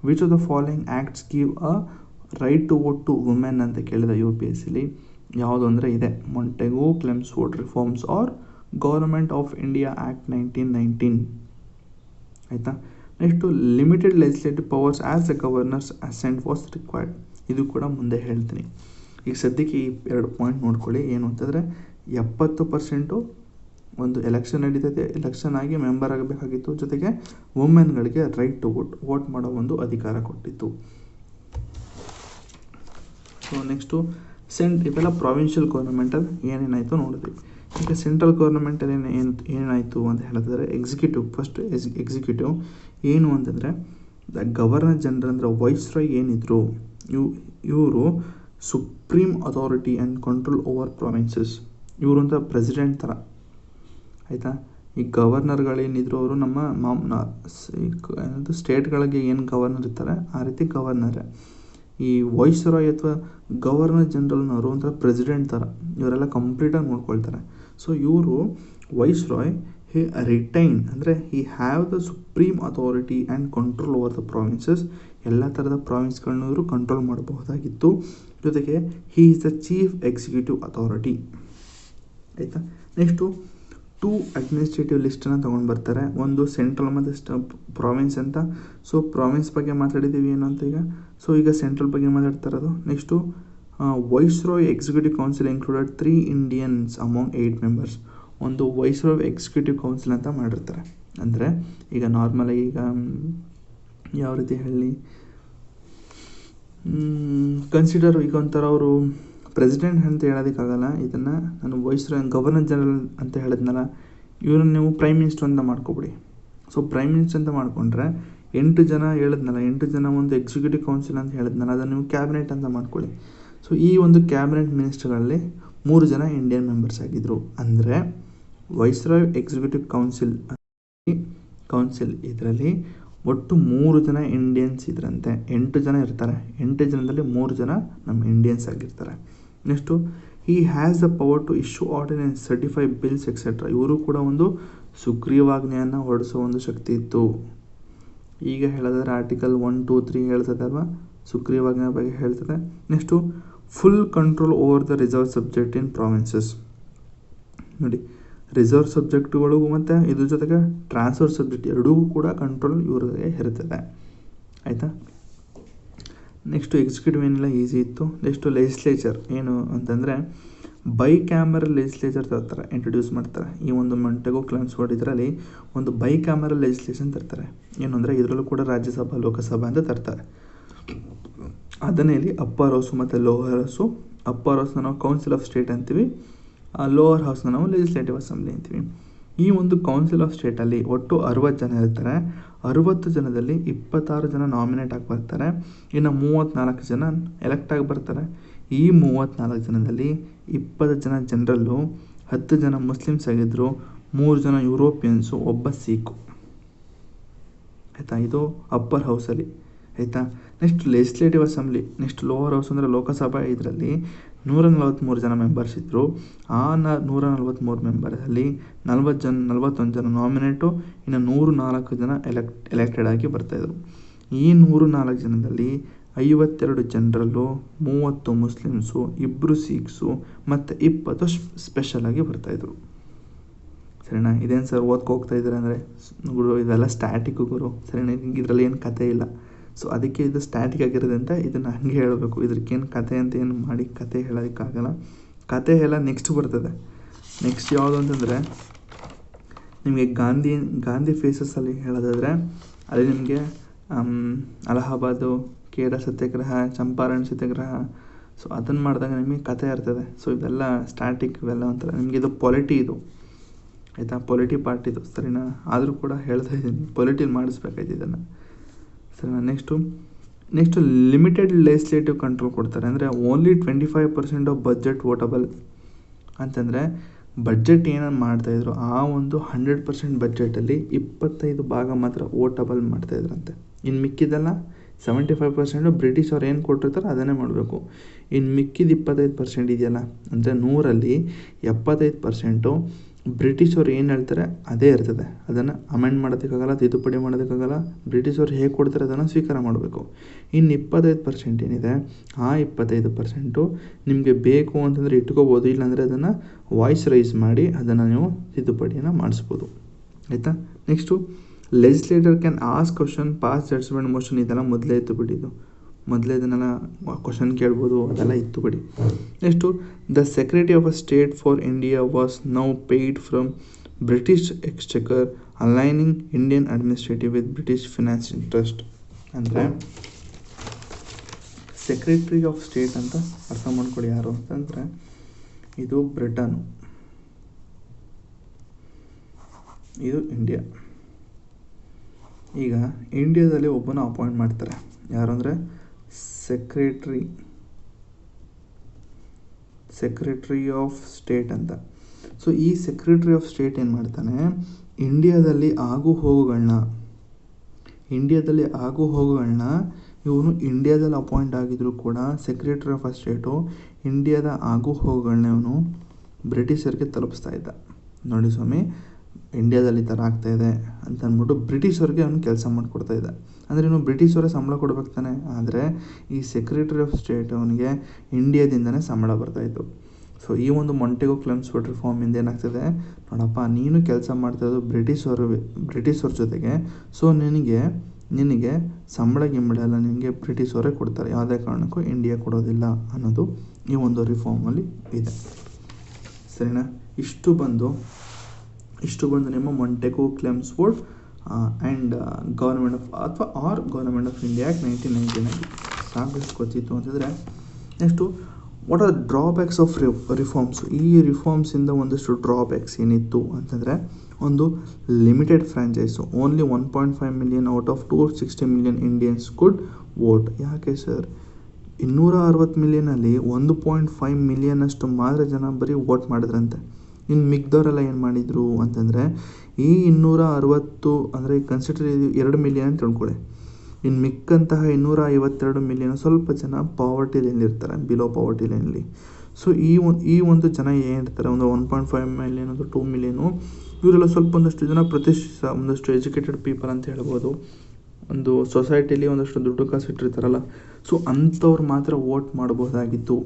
which of the following acts give a right to vote to women ಅಂತ ಕೇಳಿದ UPSCಲಿ. ಯಾವುದು ಅಂದರೆ ಇದೆ, Montagu Chelmsford reforms or government of India Act 1919. ಆಯಿತಾ. Next limited legislative powers as the governor's assent was required. ಇದು ಕೂಡ ಮುಂದೆ ಹೇಳ್ತೀನಿ. ಈಗ ಸದ್ಯಕ್ಕೆ ಈ 2 ಪಾಯಿಂಟ್ ನೋಡ್ಕೊಳ್ಳಿ. ಏನು ಅಂತಂದರೆ 70% ಒಂದು ಎಲೆಕ್ಷನ್ ನಡೀತದೆ, ಎಲೆಕ್ಷನ್ ಆಗಿ ಮೆಂಬರ್ ಆಗಬೇಕಾಗಿತ್ತು. ಜೊತೆಗೆ ವುಮೆನ್ಗಳಿಗೆ ರೈಟ್ ಟು ವೋಟ್ ಮಾಡೋ ಒಂದು ಅಧಿಕಾರ ಕೊಟ್ಟಿತ್ತು. ಸೊ ನೆಕ್ಸ್ಟು ಇವೆಲ್ಲ ಪ್ರಾವಿನ್ಷಿಯಲ್ ಗೌರ್ಮೆಂಟಲ್ಲಿ ಏನೇನಾಯಿತು ನೋಡಿದ್ವಿ. ಈಗ ಸೆಂಟ್ರಲ್ ಗೌರ್ಮೆಂಟಲ್ಲಿ ಏನಾಯಿತು ಅಂತ ಹೇಳಿದ್ರೆ ಎಕ್ಸಿಕ್ಯೂಟಿವ್. ಫಸ್ಟ್ ಎಕ್ಸಿಕ್ಯೂಟಿವ್ ಏನು ಅಂತಂದರೆ ಗವರ್ನರ್ ಜನರಲ್ ಅಂದರೆ ವೈಸ್ರಾಯ್ ಏನಿದ್ರು ಇವರು supreme authority and control over provinces. ಇವರು ಅಂತ ಪ್ರೆಸಿಡೆಂಟ್ ಥರ. ಆಯಿತಾ. ಈ ಗವರ್ನರ್ಗಳೇನಿದ್ರು ಅವರು ನಮ್ಮ ಸ್ಟೇಟ್ಗಳಿಗೆ ಏನು ಗವರ್ನರ್ ಇರ್ತಾರೆ ಆ ರೀತಿ ಗವರ್ನರೇ. ಈ ವೈಸ್ರಾಯ್ ಅಥವಾ ಗವರ್ನರ್ ಜನರಲ್ನವರು ಒಂಥರ ಪ್ರೆಸಿಡೆಂಟ್ ಥರ, ಇವರೆಲ್ಲ ಕಂಪ್ಲೀಟಾಗಿ ನೋಡ್ಕೊಳ್ತಾರೆ. ಸೊ ಇವರು ವೈಸ್ರಾಯ್ ಹಿ ರಿಟೈನ್ ಅಂದರೆ ಹಿ have the supreme authority and control over the provinces. ಎಲ್ಲ ಥರದ ಪ್ರಾವಿನ್ಸ್ಗಳನ್ನ ಇವರು ಕಂಟ್ರೋಲ್ ಮಾಡಬಹುದಾಗಿತ್ತು. ಜೊತೆಗೆ he is the chief executive authority. ಆಯಿತಾ. ನೆಕ್ಸ್ಟು 2 ಅಡ್ಮಿನಿಸ್ಟ್ರೇಟಿವ್ ಲಿಸ್ಟನ್ನು ತೊಗೊಂಡು ಬರ್ತಾರೆ. ಒಂದು ಸೆಂಟ್ರಲ್ ಮತ್ತು ಪ್ರಾವಿನ್ಸ್ ಅಂತ. ಸೊ ಪ್ರಾವಿನ್ಸ್ ಬಗ್ಗೆ ಮಾತಾಡಿದ್ದೀವಿ ಏನು ಅಂತ ಈಗ. ಸೊ ಈಗ ಸೆಂಟ್ರಲ್ ಬಗ್ಗೆ ಮಾತಾಡ್ತಾ ಇರೋದು. Next viceroy executive council included 3 Indians among 8 members. ಒಂದು ವೈಸ್ರಾಯ್ ಎಕ್ಸಿಕ್ಯೂಟಿವ್ ಕೌನ್ಸಿಲ್ ಅಂತ ಮಾಡಿರ್ತಾರೆ. ಅಂದರೆ ಈಗ ನಾರ್ಮಲಾಗಿ ಈಗ ಯಾವ ರೀತಿ ಹೇಳಿ, ಕನ್ಸಿಡರ್ ಈಗ ಒಂಥರ ಅವರು ಪ್ರೆಸಿಡೆಂಟ್ ಅಂತ ಹೇಳೋದಕ್ಕಾಗಲ್ಲ. ಇದನ್ನು ನಾನು ವೈಸ್ರಾಯ್ ಗವರ್ನರ್ ಜನರಲ್ ಅಂತ ಹೇಳಿದ್ನಲ್ಲ, ಇವ್ರನ್ನ ನೀವು ಪ್ರೈಮ್ ಮಿನಿಸ್ಟರ್ ಅಂತ ಮಾಡ್ಕೊಬಿಡಿ. ಸೊ ಪ್ರೈಮ್ ಮಿನಿಸ್ಟರ್ ಅಂತ ಮಾಡಿಕೊಂಡ್ರೆ 8 ಜನ ಹೇಳಿದ್ನಲ್ಲ, 8 ಜನ ಒಂದು ಎಕ್ಸಿಕ್ಯೂಟಿವ್ ಕೌನ್ಸಿಲ್ ಅಂತ ಹೇಳಿದ್ನಲ್ಲ, ಅದನ್ನು ನೀವು ಕ್ಯಾಬಿನೆಟ್ ಅಂತ ಮಾಡ್ಕೊಳ್ಳಿ. ಸೊ ಈ ಒಂದು ಕ್ಯಾಬಿನೆಟ್ ಮಿನಿಸ್ಟರ್ಗಳಲ್ಲಿ 3 ಜನ ಇಂಡಿಯನ್ ಮೆಂಬರ್ಸ್ ಆಗಿದ್ದರು. ಅಂದರೆ ವೈಸ್ರಾಯ್ ಎಕ್ಸಿಕ್ಯೂಟಿವ್ ಕೌನ್ಸಿಲ್ ಇದರಲ್ಲಿ ಒಟ್ಟು 3 ಜನ ಇಂಡಿಯನ್ಸ್ ಇದ್ರಂತೆ. 8 ಜನ ಇರ್ತಾರೆ. 8 ಜನದಲ್ಲಿ 3 ಜನ ನಮ್ಮ ಇಂಡಿಯನ್ಸ್ ಆಗಿರ್ತಾರೆ. Next he has the power to issue ordinance, certify bills etcetera. ಇವರು ಕೂಡ ಒಂದು ಸುಗ್ರೀವಾಜ್ಞೆಯನ್ನು ಹೊರಡಿಸೋ ಒಂದು ಶಕ್ತಿ ಇತ್ತು. ಈಗ ಹೇಳಿದ್ರೆ ಆರ್ಟಿಕಲ್ 1, 2, 3 ಹೇಳ್ತದೆ ಅಲ್ವಾ, ಸುಗ್ರೀವಾಜ್ಞೆ ಬಗ್ಗೆ ಹೇಳ್ತದೆ. Next full control over the reserve subject in provinces. ನೋಡಿ, ರಿಸರ್ವ್ ಸಬ್ಜೆಕ್ಟ್ಗಳು ಮತ್ತು ಇದ್ರ ಜೊತೆಗೆ ಟ್ರಾನ್ಸ್ಫರ್ ಸಬ್ಜೆಕ್ಟ್ ಎರಡೂ ಕೂಡ ಕಂಟ್ರೋಲ್ ಇವ್ರಿಗೆ ಇರ್ತದೆ. ಆಯಿತಾ. ನೆಕ್ಸ್ಟು ಎಕ್ಸಿಕ್ಯೂಟಿವ್ ಏನೆಲ್ಲ ಈಸಿ ಇತ್ತು. ನೆಕ್ಸ್ಟು ಲೆಜಿಸ್ಲೇಚರ್ ಏನು ಅಂತಂದರೆ ಬೈ ಕ್ಯಾಮರಲ್ ಲೆಜಿಸ್ಲೇಚರ್ ತರ್ತಾರೆ, ಇಂಟ್ರೊಡ್ಯೂಸ್ ಮಾಡ್ತಾರೆ. ಈ ಒಂದು ಮೊಂಟೆಗು ಕ್ಲೆಮ್ಸ್ ವೋಟ್ ಇದರಲ್ಲಿ ಒಂದು ಬೈ ಕ್ಯಾಮರಲ್ ಲೆಜಿಸ್ಲೇಷನ್ ತರ್ತಾರೆ. ಏನು ಅಂದರೆ ಇದರಲ್ಲೂ ಕೂಡ ರಾಜ್ಯಸಭಾ ಲೋಕಸಭಾ ಅಂತ ತರ್ತಾರೆ. ಅದನ್ನೇ ಇಲ್ಲಿ ಅಪ್ಪರ್ ಹೌಸು ಮತ್ತು ಲೋವರ್ ಹೌಸು. ಅಪ್ಪರ್ ಹೌಸ್ನ ನಾವು ಕೌನ್ಸಿಲ್ ಆಫ್ ಸ್ಟೇಟ್ ಅಂತೀವಿ, ಲೋವರ್ ಹೌಸ್ನ ನಾವು ಲೆಜಿಸ್ಲೇಟಿವ್ ಅಸೆಂಬ್ಲಿ ಅಂತೀವಿ. ಈ ಒಂದು ಕೌನ್ಸಿಲ್ ಆಫ್ ಸ್ಟೇಟಲ್ಲಿ ಒಟ್ಟು 60 ಜನ ಇರ್ತಾರೆ. 60 ಜನದಲ್ಲಿ 26 ಜನ ನಾಮಿನೇಟ್ ಆಗಿ ಬರ್ತಾರೆ. ಇನ್ನು 34 ಜನ ಎಲೆಕ್ಟ್ ಆಗಿ ಬರ್ತಾರೆ. ಈ 34 ಜನದಲ್ಲಿ 20 ಜನ ಜನರಲ್ಲು, 10 ಜನ ಮುಸ್ಲಿಮ್ಸ್ ಆಗಿದ್ದರು, 3 ಜನ ಯುರೋಪಿಯನ್ಸು, ಒಬ್ಬ ಸಿಖು. ಆಯಿತಾ. ಇದು ಅಪ್ಪರ್ ಹೌಸಲ್ಲಿ. ಆಯಿತಾ. Next legislative assembly. Next lower house ಅಂದರೆ ಲೋಕಸಭಾ. ಇದರಲ್ಲಿ 143 ಜನ ಮೆಂಬರ್ಸ್ ಇದ್ದರು. ಆ 143 ಮೆಂಬರಲ್ಲಿ 41 ಜನ ನಾಮಿನೇಟು, ಇನ್ನು 104 ಜನ ಎಲೆಕ್ಟೆಡ್ ಆಗಿ ಬರ್ತಾಯಿದ್ರು. ಈ 104 ಜನದಲ್ಲಿ 52 ಜನರಲ್ಲು, 30 ಮುಸ್ಲಿಮ್ಸು, 2 ಸಿಖ್ಸು ಮತ್ತು 20 ಸ್ಪೆಷಲಾಗಿ ಬರ್ತಾಯಿದ್ರು. ಸರಿನಾ. ಇದೇನು ಸರ್ ಓದ್ಕೋಗ್ತಾ ಇದ್ದಾರೆ ಅಂದರೆ ಗುರು ಇದೆಲ್ಲ ಸ್ಟ್ಯಾಟಿಕ್ ಗುರು. ಸರಿನಾ. ಇದರಲ್ಲಿ ಏನು ಕತೆ ಇಲ್ಲ. ಸೊ ಅದಕ್ಕೆ ಇದು ಸ್ಟ್ಯಾಟಿಕ್ ಆಗಿರೋದಂತ ಇದನ್ನು ಹಂಗೆ ಹೇಳಬೇಕು. ಇದಕ್ಕೇನು ಕತೆ ಅಂತ ಏನು ಮಾಡಿ ಕತೆ ಹೇಳೋದಕ್ಕಾಗಲ್ಲ. ಕತೆ ಎಲ್ಲ ನೆಕ್ಸ್ಟ್ ಬರ್ತದೆ. ನೆಕ್ಸ್ಟ್ ಯಾವುದು ಅಂತಂದರೆ ನಿಮಗೆ ಗಾಂಧಿ ಫೇಸಸ್ಸಲ್ಲಿ ಹೇಳೋದಾದರೆ ಅಲ್ಲಿ ನಿಮಗೆ ಅಲಹಾಬಾದು, ಖೇಡಾ ಸತ್ಯಾಗ್ರಹ, ಚಂಪಾರಣ್ ಸತ್ಯಾಗ್ರಹ. ಸೊ ಅದನ್ನು ಮಾಡಿದಾಗ ನಿಮಗೆ ಕತೆ ಇರ್ತದೆ. ಸೊ ಇದೆಲ್ಲ ಸ್ಟ್ಯಾಟಿಕ್, ಇವೆಲ್ಲ ಒಂಥರ ನಿಮಗೆ ಇದು ಪೊಲಿಟಿ ಇದು. ಆಯಿತಾ. ಪೊಲಿಟಿ ಪಾರ್ಟ್ ಇದು. ಸರಿನಾ. ಆದರೂ ಕೂಡ ಹೇಳ್ತಾ ಇದ್ದೀನಿ, ಪೊಲಿಟಿಲಿ ಮಾಡಿಸ್ಬೇಕಾಯ್ತು ಇದನ್ನು. ಸರಿನಾ. Next next limited legislative control ಕೊಡ್ತಾರೆ, ಅಂದರೆ ಓನ್ಲಿ 25% ಆಫ್ ಬಜೆಟ್ ವೋಟಬಲ್ ಅಂತಂದರೆ ಬಡ್ಜೆಟ್ ಏನೇನು ಮಾಡ್ತಾಯಿದ್ರು ಆ ಒಂದು 100% ಬಡ್ಜೆಟಲ್ಲಿ 25 ಭಾಗ ಮಾತ್ರ ವೋಟಬಲ್ ಮಾಡ್ತಾಯಿದ್ರಂತೆ. ಇನ್ನು ಮಿಕ್ಕಿದೆಲ್ಲ 75% ಬ್ರಿಟಿಷ್ ಅವ್ರು ಏನು ಕೊಟ್ಟಿರ್ತಾರೆ ಅದನ್ನೇ ಮಾಡಬೇಕು. ಇನ್ನು ಮಿಕ್ಕಿದ 25% ಇದೆಯಲ್ಲ, ಅಂದರೆ 100ರಲ್ಲಿ 75% ಬ್ರಿಟಿಷವ್ರು ಏನು ಹೇಳ್ತಾರೆ ಅದೇ ಇರ್ತದೆ. ಅದನ್ನು ಅಮೆಂಡ್ ಮಾಡೋದಕ್ಕಾಗಲ್ಲ, ತಿದ್ದುಪಡಿ ಮಾಡೋದಕ್ಕಾಗಲ್ಲ. ಬ್ರಿಟಿಷವ್ರು ಹೇಗೆ ಕೊಡ್ತಾರೆ ಅದನ್ನು ಸ್ವೀಕಾರ ಮಾಡಬೇಕು. ಇನ್ನು 25% ಏನಿದೆ ಆ 25% ನಿಮಗೆ ಬೇಕು ಅಂತಂದರೆ ಇಟ್ಕೋಬೋದು, ಇಲ್ಲಾಂದರೆ ಅದನ್ನು ವಾಯ್ಸ್ ರೈಸ್ ಮಾಡಿ ಅದನ್ನು ನೀವು ತಿದ್ದುಪಡಿಯನ್ನು ಮಾಡಿಸ್ಬೋದು. ಆಯಿತಾ. Next legislator can ask question, pass judgement motion, ಇದೆಲ್ಲ ಮೊದಲೇ ಇತ್ತು ಬಿಡಿದ್ದು. ಮೊದಲೇ ಇದನ್ನೆಲ್ಲ ಕ್ವಶನ್ ಕೇಳ್ಬೋದು, ಅದೆಲ್ಲ ಇತ್ತು ಬಿಡಿ. Next the secretary of a state for India was now paid from British exchequer aligning Indian administrative with British finance interest. ಅಂದರೆ ಸೆಕ್ರೆಟರಿ ಆಫ್ ಸ್ಟೇಟ್ ಅಂತ ಅರ್ಥ ಮಾಡ್ಕೊಳ್ಳಿ ಯಾರು ಅಂತಂದರೆ ಇದು ಬ್ರಿಟನ್ನು, ಇದು ಇಂಡಿಯಾ. ಈಗ ಇಂಡಿಯಾದಲ್ಲಿ ಒಬ್ಬನ ಅಪಾಯಿಂಟ್ ಮಾಡ್ತಾರೆ, ಯಾರು ಅಂದರೆ ಸೆಕ್ರೆಟರಿ ಆಫ್ ಸ್ಟೇಟ್ ಅಂತ. ಸೊ ಈ ಸೆಕ್ರೆಟರಿ ಆಫ್ ಸ್ಟೇಟ್ ಏನು ಮಾಡ್ತಾನೆ, ಇಂಡಿಯಾದಲ್ಲಿ ಆಗು ಹೋಗುಗಳನ್ನ ಇವನು ಇಂಡಿಯಾದಲ್ಲಿ ಅಪಾಯಿಂಟ್ ಆಗಿದ್ರು ಕೂಡ ಸೆಕ್ರೆಟರಿ ಆಫ್ ಸ್ಟೇಟು ಇಂಡಿಯಾದ ಆಗು ಹೋಗುಗಳನ್ನ ಇವನು ಬ್ರಿಟಿಷರಿಗೆ ತಲುಪಿಸ್ತಾ ಇದ್ದ. ನೋಡಿ ಸ್ವಾಮಿ, ಇಂಡಿಯಾದಲ್ಲಿ ಈ ಥರ ಆಗ್ತಾಯಿದೆ ಅಂತ ಅಂದ್ಬಿಟ್ಟು ಬ್ರಿಟಿಷವ್ರಿಗೆ ಅವನು ಕೆಲಸ ಮಾಡಿಕೊಡ್ತಾ ಇದ್ದ. ಅಂದರೆ ಇವನು ಬ್ರಿಟಿಷವರೇ ಸಂಬಳ ಕೊಡ್ಬೇಕು ತಾನೆ, ಆದರೆ ಈ ಸೆಕ್ರೆಟರಿ ಆಫ್ ಸ್ಟೇಟ್ ಅವನಿಗೆ ಇಂಡಿಯಾದಿಂದನೇ ಸಂಬಳ ಬರ್ತಾಯಿತ್ತು. ಸೊ ಈ ಒಂದು ಮೊಂಟೆಗೊ ಕ್ಲೆಮ್ಸ್ಫೋರ್ಡ್ ರಿಫಾರ್ಮಿಂದ ಏನಾಗ್ತದೆ, ನೋಡಪ್ಪ ನೀನು ಕೆಲಸ ಮಾಡ್ತಾಯಿದ್ದು ಬ್ರಿಟಿಷವ್ರ ಜೊತೆಗೆ, ಸೊ ನಿನಗೆ ಸಂಬಳ ಗಿಂಬಳ ಎಲ್ಲ ನಿನಗೆ ಬ್ರಿಟಿಷವರೇ ಕೊಡ್ತಾರೆ, ಯಾವುದೇ ಕಾರಣಕ್ಕೂ ಇಂಡಿಯಾ ಕೊಡೋದಿಲ್ಲ ಅನ್ನೋದು ಈ ಒಂದು ರಿಫಾರ್ಮಲ್ಲಿ ಇದೆ. ಸರಿನಾ. ಇಷ್ಟು ಬಂದು ನಿಮ್ಮ Montagu Chelmsford and government of India Act 1999 ಸಾಕಷ್ಟು ಗೊತ್ತಿತ್ತು ಅಂತಂದರೆ. Next what are drawbacks of reforms. ಈ ರಿಫಾರ್ಮ್ಸಿಂದ ಒಂದಷ್ಟು ಡ್ರಾಬ್ಯಾಕ್ಸ್ ಏನಿತ್ತು ಅಂತಂದರೆ, ಒಂದು limited franchise, only 1.5 million out of 260 million Indians could vote. ಯಾಕೆ ಸರ್, 260 ಮಿಲಿಯನಲ್ಲಿ 1.5 ಮಿಲಿಯನ್ ಅಷ್ಟು ಮಾತ್ರ ಜನ ಬರೀ ವೋಟ್ ಮಾಡಿದ್ರಂತೆ. ಇನ್ನು ಮಿಕ್ದವರೆಲ್ಲ ಏನು ಮಾಡಿದರು ಅಂತಂದರೆ, ಈ 260 ಅಂದರೆ ಕನ್ಸಿಡರ್ 2 ಮಿಲಿಯನ್ ಅಂತ ತಿಳ್ಕೊಳ್ಳಿ. ಇನ್ನು ಮಿಕ್ಕಂತಹ 252 ಮಿಲಿಯನ್ ಸ್ವಲ್ಪ ಜನ ಪಾವರ್ಟಿ ಲೈನಲ್ಲಿರ್ತಾರೆ, ಬಿಲೋ ಪಾವರ್ಟಿ ಲೈನಲ್ಲಿ. ಸೊ ಈ ಒಂದು ಜನ ಏನಿರ್ತಾರೆ, ಒಂದು 1.5 ಮಿಲಿಯನ್ ಒಂದು 2 ಮಿಲಿಯನು, ಇವರೆಲ್ಲ ಸ್ವಲ್ಪ ಒಂದಷ್ಟು ಜನ ಪ್ರತಿಷ್ಠಿತ ಒಂದಷ್ಟು ಎಜುಕೇಟೆಡ್ ಪೀಪಲ್ ಅಂತ ಹೇಳ್ಬೋದು. ಒಂದು ಸೊಸೈಟಿಲಿ ಒಂದಷ್ಟು ದುಡ್ಡು ಕಾಸು ಇಟ್ಟಿರ್ತಾರಲ್ಲ, ಸೊ ಅಂಥವ್ರು ಮಾತ್ರ ವೋಟ್ ಮಾಡ್ಬೋದಾಗಿತ್ತು.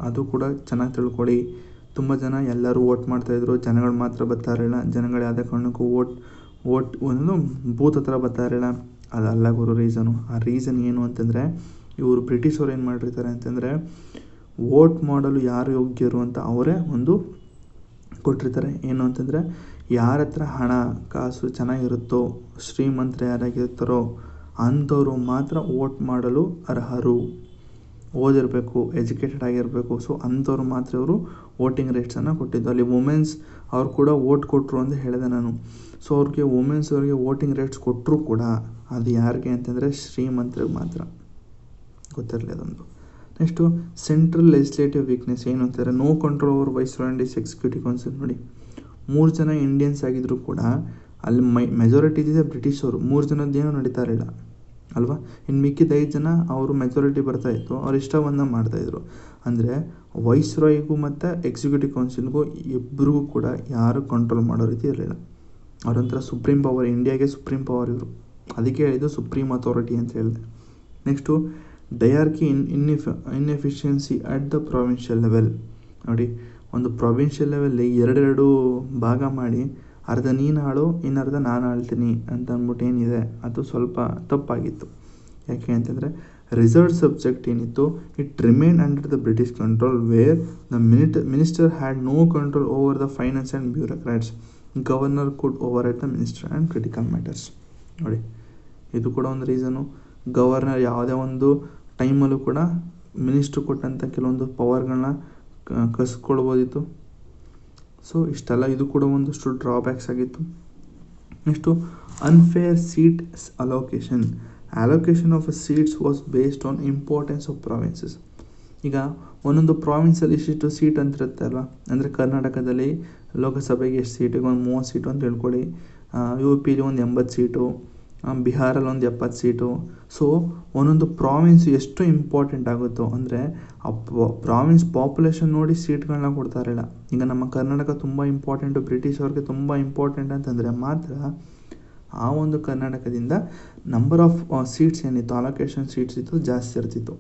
ಅದು ಕೂಡ ಚೆನ್ನಾಗಿ ತಿಳ್ಕೊಳ್ಳಿ. ತುಂಬ ಜನ ಎಲ್ಲರೂ ವೋಟ್ ಮಾಡ್ತಾಯಿದ್ರು, ಜನಗಳು ಮಾತ್ರ ಬರ್ತಾ ಇರಲಿಲ್ಲ. ಜನಗಳು ಯಾವುದೇ ಕಾರಣಕ್ಕೂ ವೋಟ್ ಒಂದು ಬೂತ್ ಹತ್ರ ಬರ್ತಾ ಇರಲಿಲ್ಲ. ಅದಲ್ಲ ಗುರು ರೀಸನು. ಆ ರೀಸನ್ ಏನು ಅಂತಂದರೆ, ಇವರು ಬ್ರಿಟಿಷವ್ರು ಏನು ಮಾಡಿರ್ತಾರೆ ಅಂತಂದರೆ, ವೋಟ್ ಮಾಡಲು ಯಾರು ಯೋಗ್ಯರು ಅಂತ ಅವರೇ ಒಂದು ಕೊಟ್ಟಿರ್ತಾರೆ. ಏನು ಅಂತಂದರೆ, ಯಾರ ಹತ್ರ ಹಣ ಕಾಸು ಚೆನ್ನಾಗಿರುತ್ತೋ, ಶ್ರೀಮಂತರು ಯಾರಾಗಿರ್ತಾರೋ ಅಂಥವರು ಮಾತ್ರ ವೋಟ್ ಮಾಡಲು ಅರ್ಹರು. ಓದಿರಬೇಕು, ಎಜುಕೇಟೆಡ್ ಆಗಿರಬೇಕು. ಸೊ ಅಂಥವ್ರು ಮಾತ್ರ ಇವರು ವೋಟಿಂಗ್ ರೈಟ್ಸನ್ನು ಕೊಟ್ಟಿದ್ದು. ಅಲ್ಲಿ ವುಮೆನ್ಸ್ ಅವ್ರು ಕೂಡ ವೋಟ್ ಕೊಟ್ಟರು ಅಂತ ಹೇಳಿದೆ ನಾನು. ಸೊ ಅವ್ರಿಗೆ ವುಮೆನ್ಸ್ವ್ರಿಗೆ ವೋಟಿಂಗ್ ರೈಟ್ಸ್ ಕೊಟ್ಟರು ಕೂಡ ಅದು ಯಾರಿಗೆ ಅಂತಂದರೆ ಶ್ರೀಮಂತರಿಗೆ ಮಾತ್ರ. ಗೊತ್ತಿರಲಿ ಅದೊಂದು. ನೆಕ್ಸ್ಟು ಸೆಂಟ್ರಲ್ ಲೆಜಿಸ್ಲೇಟಿವ್ ವೀಕ್ನೆಸ್ ಏನು ಅಂತಾರೆ, no control over viceroy and his executive council. ನೋಡಿ, 3 ಜನ ಇಂಡಿಯನ್ಸ್ ಆಗಿದ್ರು ಕೂಡ ಅಲ್ಲಿ ಮೆಜಾರಿಟಿ ಇದೆ ಬ್ರಿಟಿಷವರು, 3 ಜನದ್ದೇನೂ ನಡೀತಾ ಇರಲಿಲ್ಲ ಅಲ್ವಾ. ಇನ್ನು ಮಿಕ್ಕಿದ 5 ಜನ ಅವರು ಮೆಜಾರಿಟಿ ಬರ್ತಾಯಿತ್ತು, ಅವ್ರು ಇಷ್ಟವನ್ನ ಮಾಡ್ತಾಯಿದ್ರು. ಅಂದರೆ ವೈಸ್ರಾಯ್ಗೂ ಮತ್ತು ಎಕ್ಸಿಕ್ಯೂಟಿವ್ ಕೌನ್ಸಿಲ್ಗೂ ಇಬ್ಬರಿಗೂ ಕೂಡ ಯಾರು ಕಂಟ್ರೋಲ್ ಮಾಡೋ ರೀತಿ ಇರಲಿಲ್ಲ. ಅವರೊಂಥರ ಸುಪ್ರೀಂ ಪವರ್, ಇಂಡಿಯಾಗೆ ಸುಪ್ರೀಂ ಪವರ್ ಇವರು. ಅದಕ್ಕೆ ಹೇಳಿದ್ದು ಸುಪ್ರೀಂ ಅಥಾರಿಟಿ ಅಂತ ಹೇಳಿದೆ. Next diarchy inefficiency at the provincial level. ನೋಡಿ, ಒಂದು ಪ್ರೊವಿನ್ಷಿಯಲ್ ಲೆವೆಲ್ಲಿ 2 ಭಾಗ ಮಾಡಿ ಅರ್ಧ ನೀನು ಆಳು ಇನ್ನರ್ಧ ನಾನು ಆಳ್ತೀನಿ ಅಂತ ಅಂದ್ಬಿಟ್ಟು ಏನಿದೆ ಅದು ಸ್ವಲ್ಪ ತಪ್ಪಾಗಿತ್ತು. ಯಾಕೆ ಅಂತಂದರೆ ರಿಸರ್ವ್ ಸಬ್ಜೆಕ್ಟ್ ಏನಿತ್ತು, it remain under the British control where the minister had no control over the finance and bureaucrats. Governor could over at the minister and critical matters. ನೋಡಿ, ಇದು ಕೂಡ ಒಂದು ರೀಸನು. ಗವರ್ನರ್ ಯಾವುದೇ ಒಂದು ಟೈಮಲ್ಲೂ ಕೂಡ ಮಿನಿಸ್ಟ್ರು ಕೊಟ್ಟಂಥ ಕೆಲವೊಂದು ಪವರ್ಗಳನ್ನ ಕಸ್ಕೊಳ್ಬೋದಿತ್ತು. ಸೊ ಇಷ್ಟೆಲ್ಲ ಇದು ಕೂಡ ಒಂದಷ್ಟು ಡ್ರಾಬ್ಯಾಕ್ಸ್ ಆಗಿತ್ತು. Next unfair seat allocation allocation of seats was based on importance of provinces. ಈಗ ಒಂದೊಂದು ಪ್ರಾವಿನ್ಸಲ್ಲಿ ಇಷ್ಟಿಷ್ಟು ಸೀಟ್ ಅಂತ ಇರುತ್ತೆ ಅಲ್ವಾ, ಅಂದರೆ ಕರ್ನಾಟಕದಲ್ಲಿ ಲೋಕಸಭೆಗೆ ಎಷ್ಟು ಸೀಟ್, ಈಗ ಒಂದು 30 ಸೀಟು ಅಂತ ಹೇಳ್ಕೊಳ್ಳಿ, ಯು ಪಿಲಿ ಒಂದು 80 ಸೀಟು, ಬಿಹಾರಲ್ಲಿ ಒಂದು 70 ಸೀಟು. ಸೊ ಒಂದೊಂದು ಪ್ರಾವಿನ್ಸ್ ಎಷ್ಟು ಇಂಪಾರ್ಟೆಂಟ್ ಆಗುತ್ತೋ ಅಂದರೆ ಆ ಪ್ರಾವಿನ್ಸ್ ಪಾಪ್ಯುಲೇಷನ್ ನೋಡಿ ಸೀಟ್ಗಳನ್ನ ಕೊಡ್ತಾರಿಲ್ಲ. ಈಗ ನಮ್ಮ ಕರ್ನಾಟಕ ತುಂಬ ಇಂಪಾರ್ಟೆಂಟು, ಬ್ರಿಟಿಷ್ ಅವ್ರಿಗೆ ತುಂಬ ಇಂಪಾರ್ಟೆಂಟ್ ಅಂತಂದರೆ ಮಾತ್ರ ಆ ಒಂದು ಕರ್ನಾಟಕದಿಂದ ನಂಬರ್ ಆಫ್ ಸೀಟ್ಸ್ ಏನಿತ್ತು, ಅಲೋಕೇಶನ್ ಸೀಟ್ಸ್ ಇತ್ತು ಜಾಸ್ತಿ ಇರ್ತಿತ್ತು.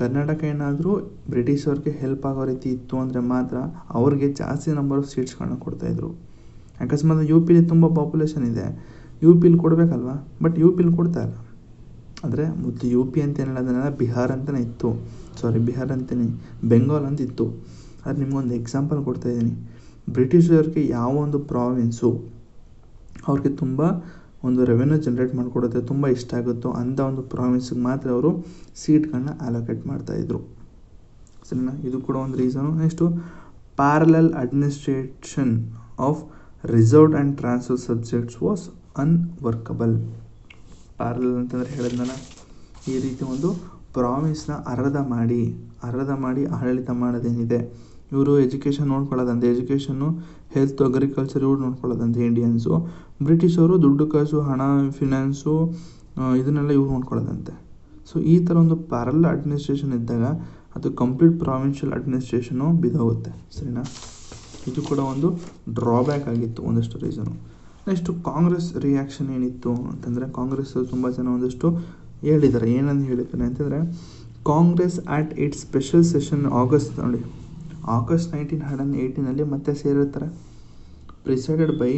ಕರ್ನಾಟಕ ಏನಾದರೂ ಬ್ರಿಟಿಷ್ ಅವ್ರಿಗೆ ಹೆಲ್ಪ್ ಆಗೋ ರೀತಿ ಇತ್ತು ಅಂದರೆ ಮಾತ್ರ ಅವ್ರಿಗೆ ಜಾಸ್ತಿ ನಂಬರ್ ಆಫ್ ಸೀಟ್ಸ್ಗಳನ್ನ ಕೊಡ್ತಾಯಿದ್ರು. ಅಕಸ್ಮಾತ್ ಯು ಪಿಲಿ ತುಂಬ ಪಾಪ್ಯುಲೇಷನ್ ಇದೆ, ಯು ಪಿಲಿ ಕೊಡಬೇಕಲ್ವ, ಬಟ್ ಯು ಪಿಲಿ ಕೊಡ್ತಾ ಇಲ್ಲ. ಆದರೆ ಮತ್ತು ಯು ಪಿ ಅಂತೇನಿಲ್ಲ, ಅದನ್ನೆಲ್ಲ ಬಿಹಾರ್ ಅಂತಲೇ ಇತ್ತು, ಬಿಹಾರ್ ಅಂತಲೇ ಬೆಂಗಾಲ್ ಅಂತ ಇತ್ತು. ಅದು ನಿಮ್ಗೊಂದು ಎಕ್ಸಾಂಪಲ್ ಕೊಡ್ತಾಯಿದ್ದೀನಿ. ಬ್ರಿಟಿಷರಿಗೆ ಯಾವ ಒಂದು ಪ್ರಾವಿನ್ಸು ಅವ್ರಿಗೆ ತುಂಬ ಒಂದು ರೆವೆನ್ಯೂ ಜನ್ರೇಟ್ ಮಾಡಿಕೊಡುತ್ತೆ, ತುಂಬ ಇಷ್ಟ ಆಗುತ್ತೋ ಅಂಥ ಒಂದು ಪ್ರಾವಿನ್ಸಿಗೆ ಮಾತ್ರ ಅವರು ಸೀಟ್ಗಳನ್ನ ಅಲೋಕೇಟ್ ಮಾಡ್ತಾಯಿದ್ರು. ಸರಿನಾ, ಇದು ಕೂಡ ಒಂದು reason. Next parallel administration of reserved and transfer subjects was unworkable. Parallel ಅಂತಂದರೆ ಹೇಳಿದ್ನಲ್ಲ, ಈ ರೀತಿ ಒಂದು ಪ್ರಾವಿನ್ಸ್ನ ಅರ್ಧ ಮಾಡಿ ಆಡಳಿತ ಮಾಡೋದೇನಿದೆ, ಇವರು ಎಜುಕೇಷನ್ ನೋಡ್ಕೊಳ್ಳೋದಂತೆ, ಎಜುಕೇಷನ್ನು, ಹೆಲ್ತ್, ಅಗ್ರಿಕಲ್ಚರ್ ಇವ್ರು ನೋಡ್ಕೊಳ್ಳೋದಂತೆ ಇಂಡಿಯನ್ಸು. ಬ್ರಿಟಿಷವರು ದುಡ್ಡು ಕಾಸು, ಹಣ, ಫಿನಾನ್ಸು ಇದನ್ನೆಲ್ಲ ಇವ್ರು ನೋಡ್ಕೊಳ್ಳೋದಂತೆ. ಸೊ ಈ ಥರ ಒಂದು ಪ್ಯಾರಲಲ್ ಅಡ್ಮಿನಿಸ್ಟ್ರೇಷನ್ ಇದ್ದಾಗ ಅದು ಕಂಪ್ಲೀಟ್ ಪ್ರಾವಿನ್ಷಿಯಲ್ ಅಡ್ಮಿನಿಸ್ಟ್ರೇಷನು ಬಿದ್ದೋಗುತ್ತೆ. ಸರಿನಾ, ಇದು ಕೂಡ ಒಂದು ಡ್ರಾಬ್ಯಾಕ್ ಆಗಿತ್ತು, ಒಂದಷ್ಟು ರೀಸನು. ನೆಕ್ಸ್ಟು ಕಾಂಗ್ರೆಸ್ ರಿಯಾಕ್ಷನ್ ಏನಿತ್ತು ಅಂತಂದರೆ, ಕಾಂಗ್ರೆಸ್ ತುಂಬ ಜನ ಒಂದಷ್ಟು ಹೇಳಿದ್ದಾರೆ. ಏನಂತ ಹೇಳಿದ್ದಾರೆ ಅಂತಂದರೆ, ಕಾಂಗ್ರೆಸ್ ಆಟ್ ಇಟ್ಸ್ ಸ್ಪೆಷಲ್ ಸೆಷನ್ ಆಗಸ್ಟ್ 1918 ಮತ್ತೆ ಸೇರಿರ್ತಾರೆ. ಪ್ರಿಸೈಡೆಡ್ ಬೈ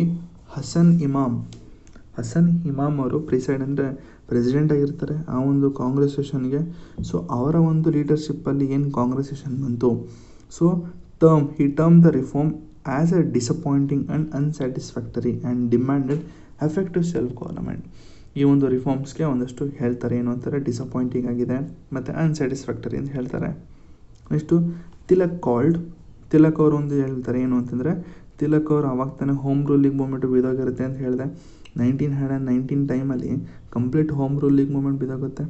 ಹಸನ್ ಇಮಾಮ್ ಅವರು ಪ್ರಿಸೈಡ್ ಅಂದರೆ ಪ್ರೆಸಿಡೆಂಟ್ ಆಗಿರ್ತಾರೆ ಆ ಒಂದು ಕಾಂಗ್ರೆಸ್ ಸೆಷನ್ಗೆ. ಸೊ ಅವರ ಒಂದು ಲೀಡರ್ಶಿಪ್ಪಲ್ಲಿ ಏನು ಕಾಂಗ್ರೆಸ್ ಸೆಷನ್ ಬಂತು. So he termed the reform as a disappointing and unsatisfactory and demanded effective self-government. ಈ ಒಂದು ರಿಫಾರ್ಮ್ಸ್ಗೆ ಒಂದಷ್ಟು ಹೇಳ್ತಾರೆ, ಏನು ಅಂತಾರೆ, ಡಿಸಪಾಯಿಂಟಿಂಗ್ ಆಗಿದೆ ಮತ್ತು ಅನ್ಸ್ಯಾಟಿಸ್ಫ್ಯಾಕ್ಟರಿ ಅಂತ ಹೇಳ್ತಾರೆ. ನೆಕ್ಸ್ಟು ತಿಲಕ್ ಅವರು ಒಂದು ಹೇಳ್ತಾರೆ, ಏನು ಅಂತಂದರೆ, ತಿಲಕ್ ಅವರು ಆವಾಗ ತಾನೇ ಹೋಮ್ ರೂಲಿಂಗ್ ಮೂವ್ಮೆಂಟ್ ಬಿದ್ದೋಗಿರುತ್ತೆ ಅಂತ ಹೇಳಿದೆ. 1919 ಟೈಮಲ್ಲಿ ಕಂಪ್ಲೀಟ್ ಹೋಮ್ ರೂಲಿಂಗ್ ಮೂವ್ಮೆಂಟ್ ಬಿದ್ದೋಗುತ್ತೆ.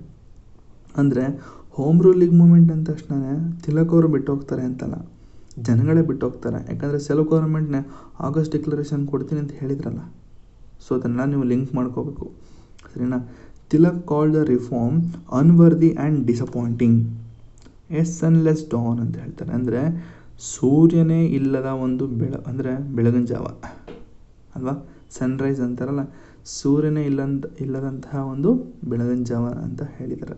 ಅಂದರೆ ಹೋಮ್ ರೂಲಿಂಗ್ ಮೂವ್ಮೆಂಟ್ ಅಂದ ತಕ್ಷಣ ತಿಲಕ್ ಅವರು ಬಿಟ್ಟು ಹೋಗ್ತಾರೆ ಅಂತಲ್ಲ, ಜನಗಳೇ ಬಿಟ್ಟು ಹೋಗ್ತಾರೆ. ಯಾಕಂದರೆ ಸೆಲ್ಫ್ ಗೌರ್ಮೆಂಟ್ನೇ ಆಗಸ್ಟ್ ಡಿಕ್ಲರೇಷನ್ ಕೊಡ್ತೀನಿ ಅಂತ ಹೇಳಿದ್ರಲ್ಲ. ಸೊ ಅದನ್ನು ನೀವು ಲಿಂಕ್ ಮಾಡ್ಕೋಬೇಕು. ಸರಿನಾ, Tilak called the reform unworthy and disappointing, a sunless dawn ಅಂತ ಹೇಳ್ತಾರೆ. ಅಂದರೆ ಸೂರ್ಯನೇ ಇಲ್ಲದ ಒಂದು ಬೆಳಗಿನ ಜಾವ ಅಲ್ವಾ, ಸನ್ರೈಸ್ ಅಂತಾರಲ್ಲ, ಸೂರ್ಯನೇ ಇಲ್ಲದಂತಹ ಒಂದು ಬೆಳಗಿನ ಜಾವ ಅಂತ ಹೇಳಿದ್ದಾರೆ.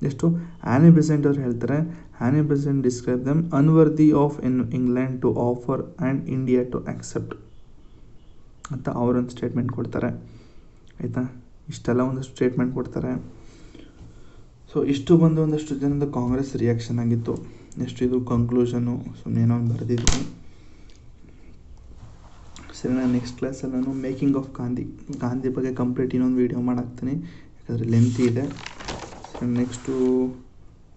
ನೆಕ್ಸ್ಟು ಆನಿ ಬೆಸೆಂಟ್ ಅವ್ರು ಹೇಳ್ತಾರೆ, Annie Besant describe them unworthy of England to offer and India to accept ಅಂತ ಅವರೊಂದು ಸ್ಟೇಟ್ಮೆಂಟ್ ಕೊಡ್ತಾರೆ. ಆಯಿತಾ, ಇಷ್ಟೆಲ್ಲ ಒಂದಷ್ಟು ಸ್ಟೇಟ್ಮೆಂಟ್ ಕೊಡ್ತಾರೆ. ಸೊ ಇಷ್ಟು ಬಂದು ಒಂದಷ್ಟು ಜನದ ಕಾಂಗ್ರೆಸ್ ರಿಯಾಕ್ಷನ್ ಆಗಿತ್ತು. ನೆಕ್ಸ್ಟ್ ಇದು ಕನ್ಕ್ಲೂಷನು, ಸುಮ್ಮನೇನೋ ಒಂದು ಬರೆದಿದ್ದೀನಿ. ಸರಿ, ನಾನು ನೆಕ್ಸ್ಟ್ ಕ್ಲಾಸಲ್ಲಿ ನಾನು ಮೇಕಿಂಗ್ ಆಫ್ ಗಾಂಧಿ ಬಗ್ಗೆ ಕಂಪ್ಲೀಟ್ ಇನ್ನೊಂದು ವೀಡಿಯೋ ಮಾಡಾಕ್ತೀನಿ, ಯಾಕಂದರೆ ಲೆಂತಿ ಇದೆ. ನೆಕ್ಸ್ಟು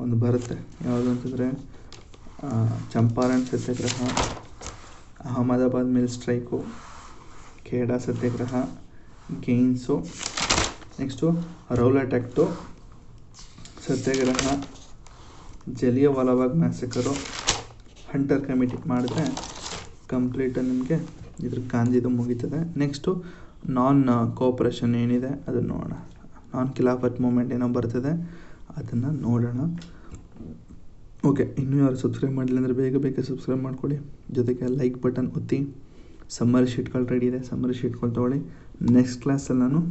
ಒಂದು ಬರುತ್ತೆ, ಯಾವುದು ಅಂತಂದರೆ ಚಂಪಾರಣ್ ಸತ್ಯಾಗ್ರಹ, ಅಹಮದಾಬಾದ್ ಮಿಲ್ ಸ್ಟ್ರೈಕು, ಖೇಡಾ ಸತ್ಯಾಗ್ರಹ, ಗೇನ್ಸು, ನೆಕ್ಸ್ಟು ರೌಲಟ್ ಆ್ಯಕ್ಟು ಸತ್ಯಾಗ್ರಹ, ಜಲಿಯವಾಲಾಬಾಗ್ ಮ್ಯಾಸಕರು, ಹಂಟರ್ ಕಮಿಟಿ ಮಾಡಿದ್ರೆ ಕಂಪ್ಲೀಟ್ ನಿಮಗೆ ಇದ್ರ ಗಾಂಧಿದು ಮುಗೀತದೆ. ನೆಕ್ಸ್ಟು ನಾನ್ ಕೋಆಪ್ರೇಷನ್ ಏನಿದೆ ಅದನ್ನು ನೋಡೋಣ, ನಾನ್ ಖಿಲಾಫತ್ ಮೂಮೆಂಟ್ ಏನೋ ಬರ್ತದೆ ಅದನ್ನು ನೋಡೋಣ. ಓಕೆ, ಇನ್ನೂ ಯಾರು ಸಬ್ಸ್ಕ್ರೈಬ್ ಮಾಡಿಲ್ಲ ಅಂದರೆ ಬೇಗ ಸಬ್ಸ್ಕ್ರೈಬ್ ಮಾಡ್ಕೊಳ್ಳಿ. ಜೊತೆಗೆ ಲೈಕ್ ಬಟನ್ ಒತ್ತಿ. ಸಮ್ಮರಿ ಶೀಟ್ಗಳು ರೆಡಿ ಇದೆ, ಸಮ್ಮರಿ ಶೀಟ್ಗಳು ತೊಗೊಳ್ಳಿ. ನೆಕ್ಸ್ಟ್ ಕ್ಲಾಸಲ್ಲಿ ನಾನು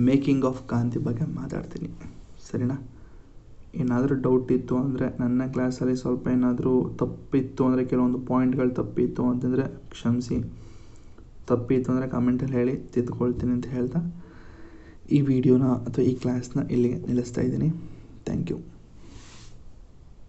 ಮೇಕಿಂಗ್ ಆಫ್ ಗಾಂಧಿ ಬಗ್ಗೆ ಮಾತಾಡ್ತೀನಿ. ಸರಿನಾ, ಏನಾದರೂ ಡೌಟ್ ಇತ್ತು ಅಂದರೆ, ನನ್ನ ಕ್ಲಾಸಲ್ಲಿ ಸ್ವಲ್ಪ ಏನಾದರೂ ತಪ್ಪಿತ್ತು ಅಂದರೆ, ಕೆಲವೊಂದು ಪಾಯಿಂಟ್ಗಳು ತಪ್ಪಿತ್ತು ಅಂತಂದರೆ ಕ್ಷಮಿಸಿ. ತಪ್ಪಿತ್ತು ಅಂದರೆ ಕಮೆಂಟಲ್ಲಿ ಹೇಳಿ, ತಿದ್ದುಕೊಳ್ತೀನಿ ಅಂತ ಹೇಳ್ತಾ ಈ ವಿಡಿಯೋನ ಅಥವಾ ಈ ಕ್ಲಾಸ್ನ ಇಲ್ಲಿಗೆ ನಿಲ್ಲಿಸ್ತಾ ಇದ್ದೀನಿ. Thank you.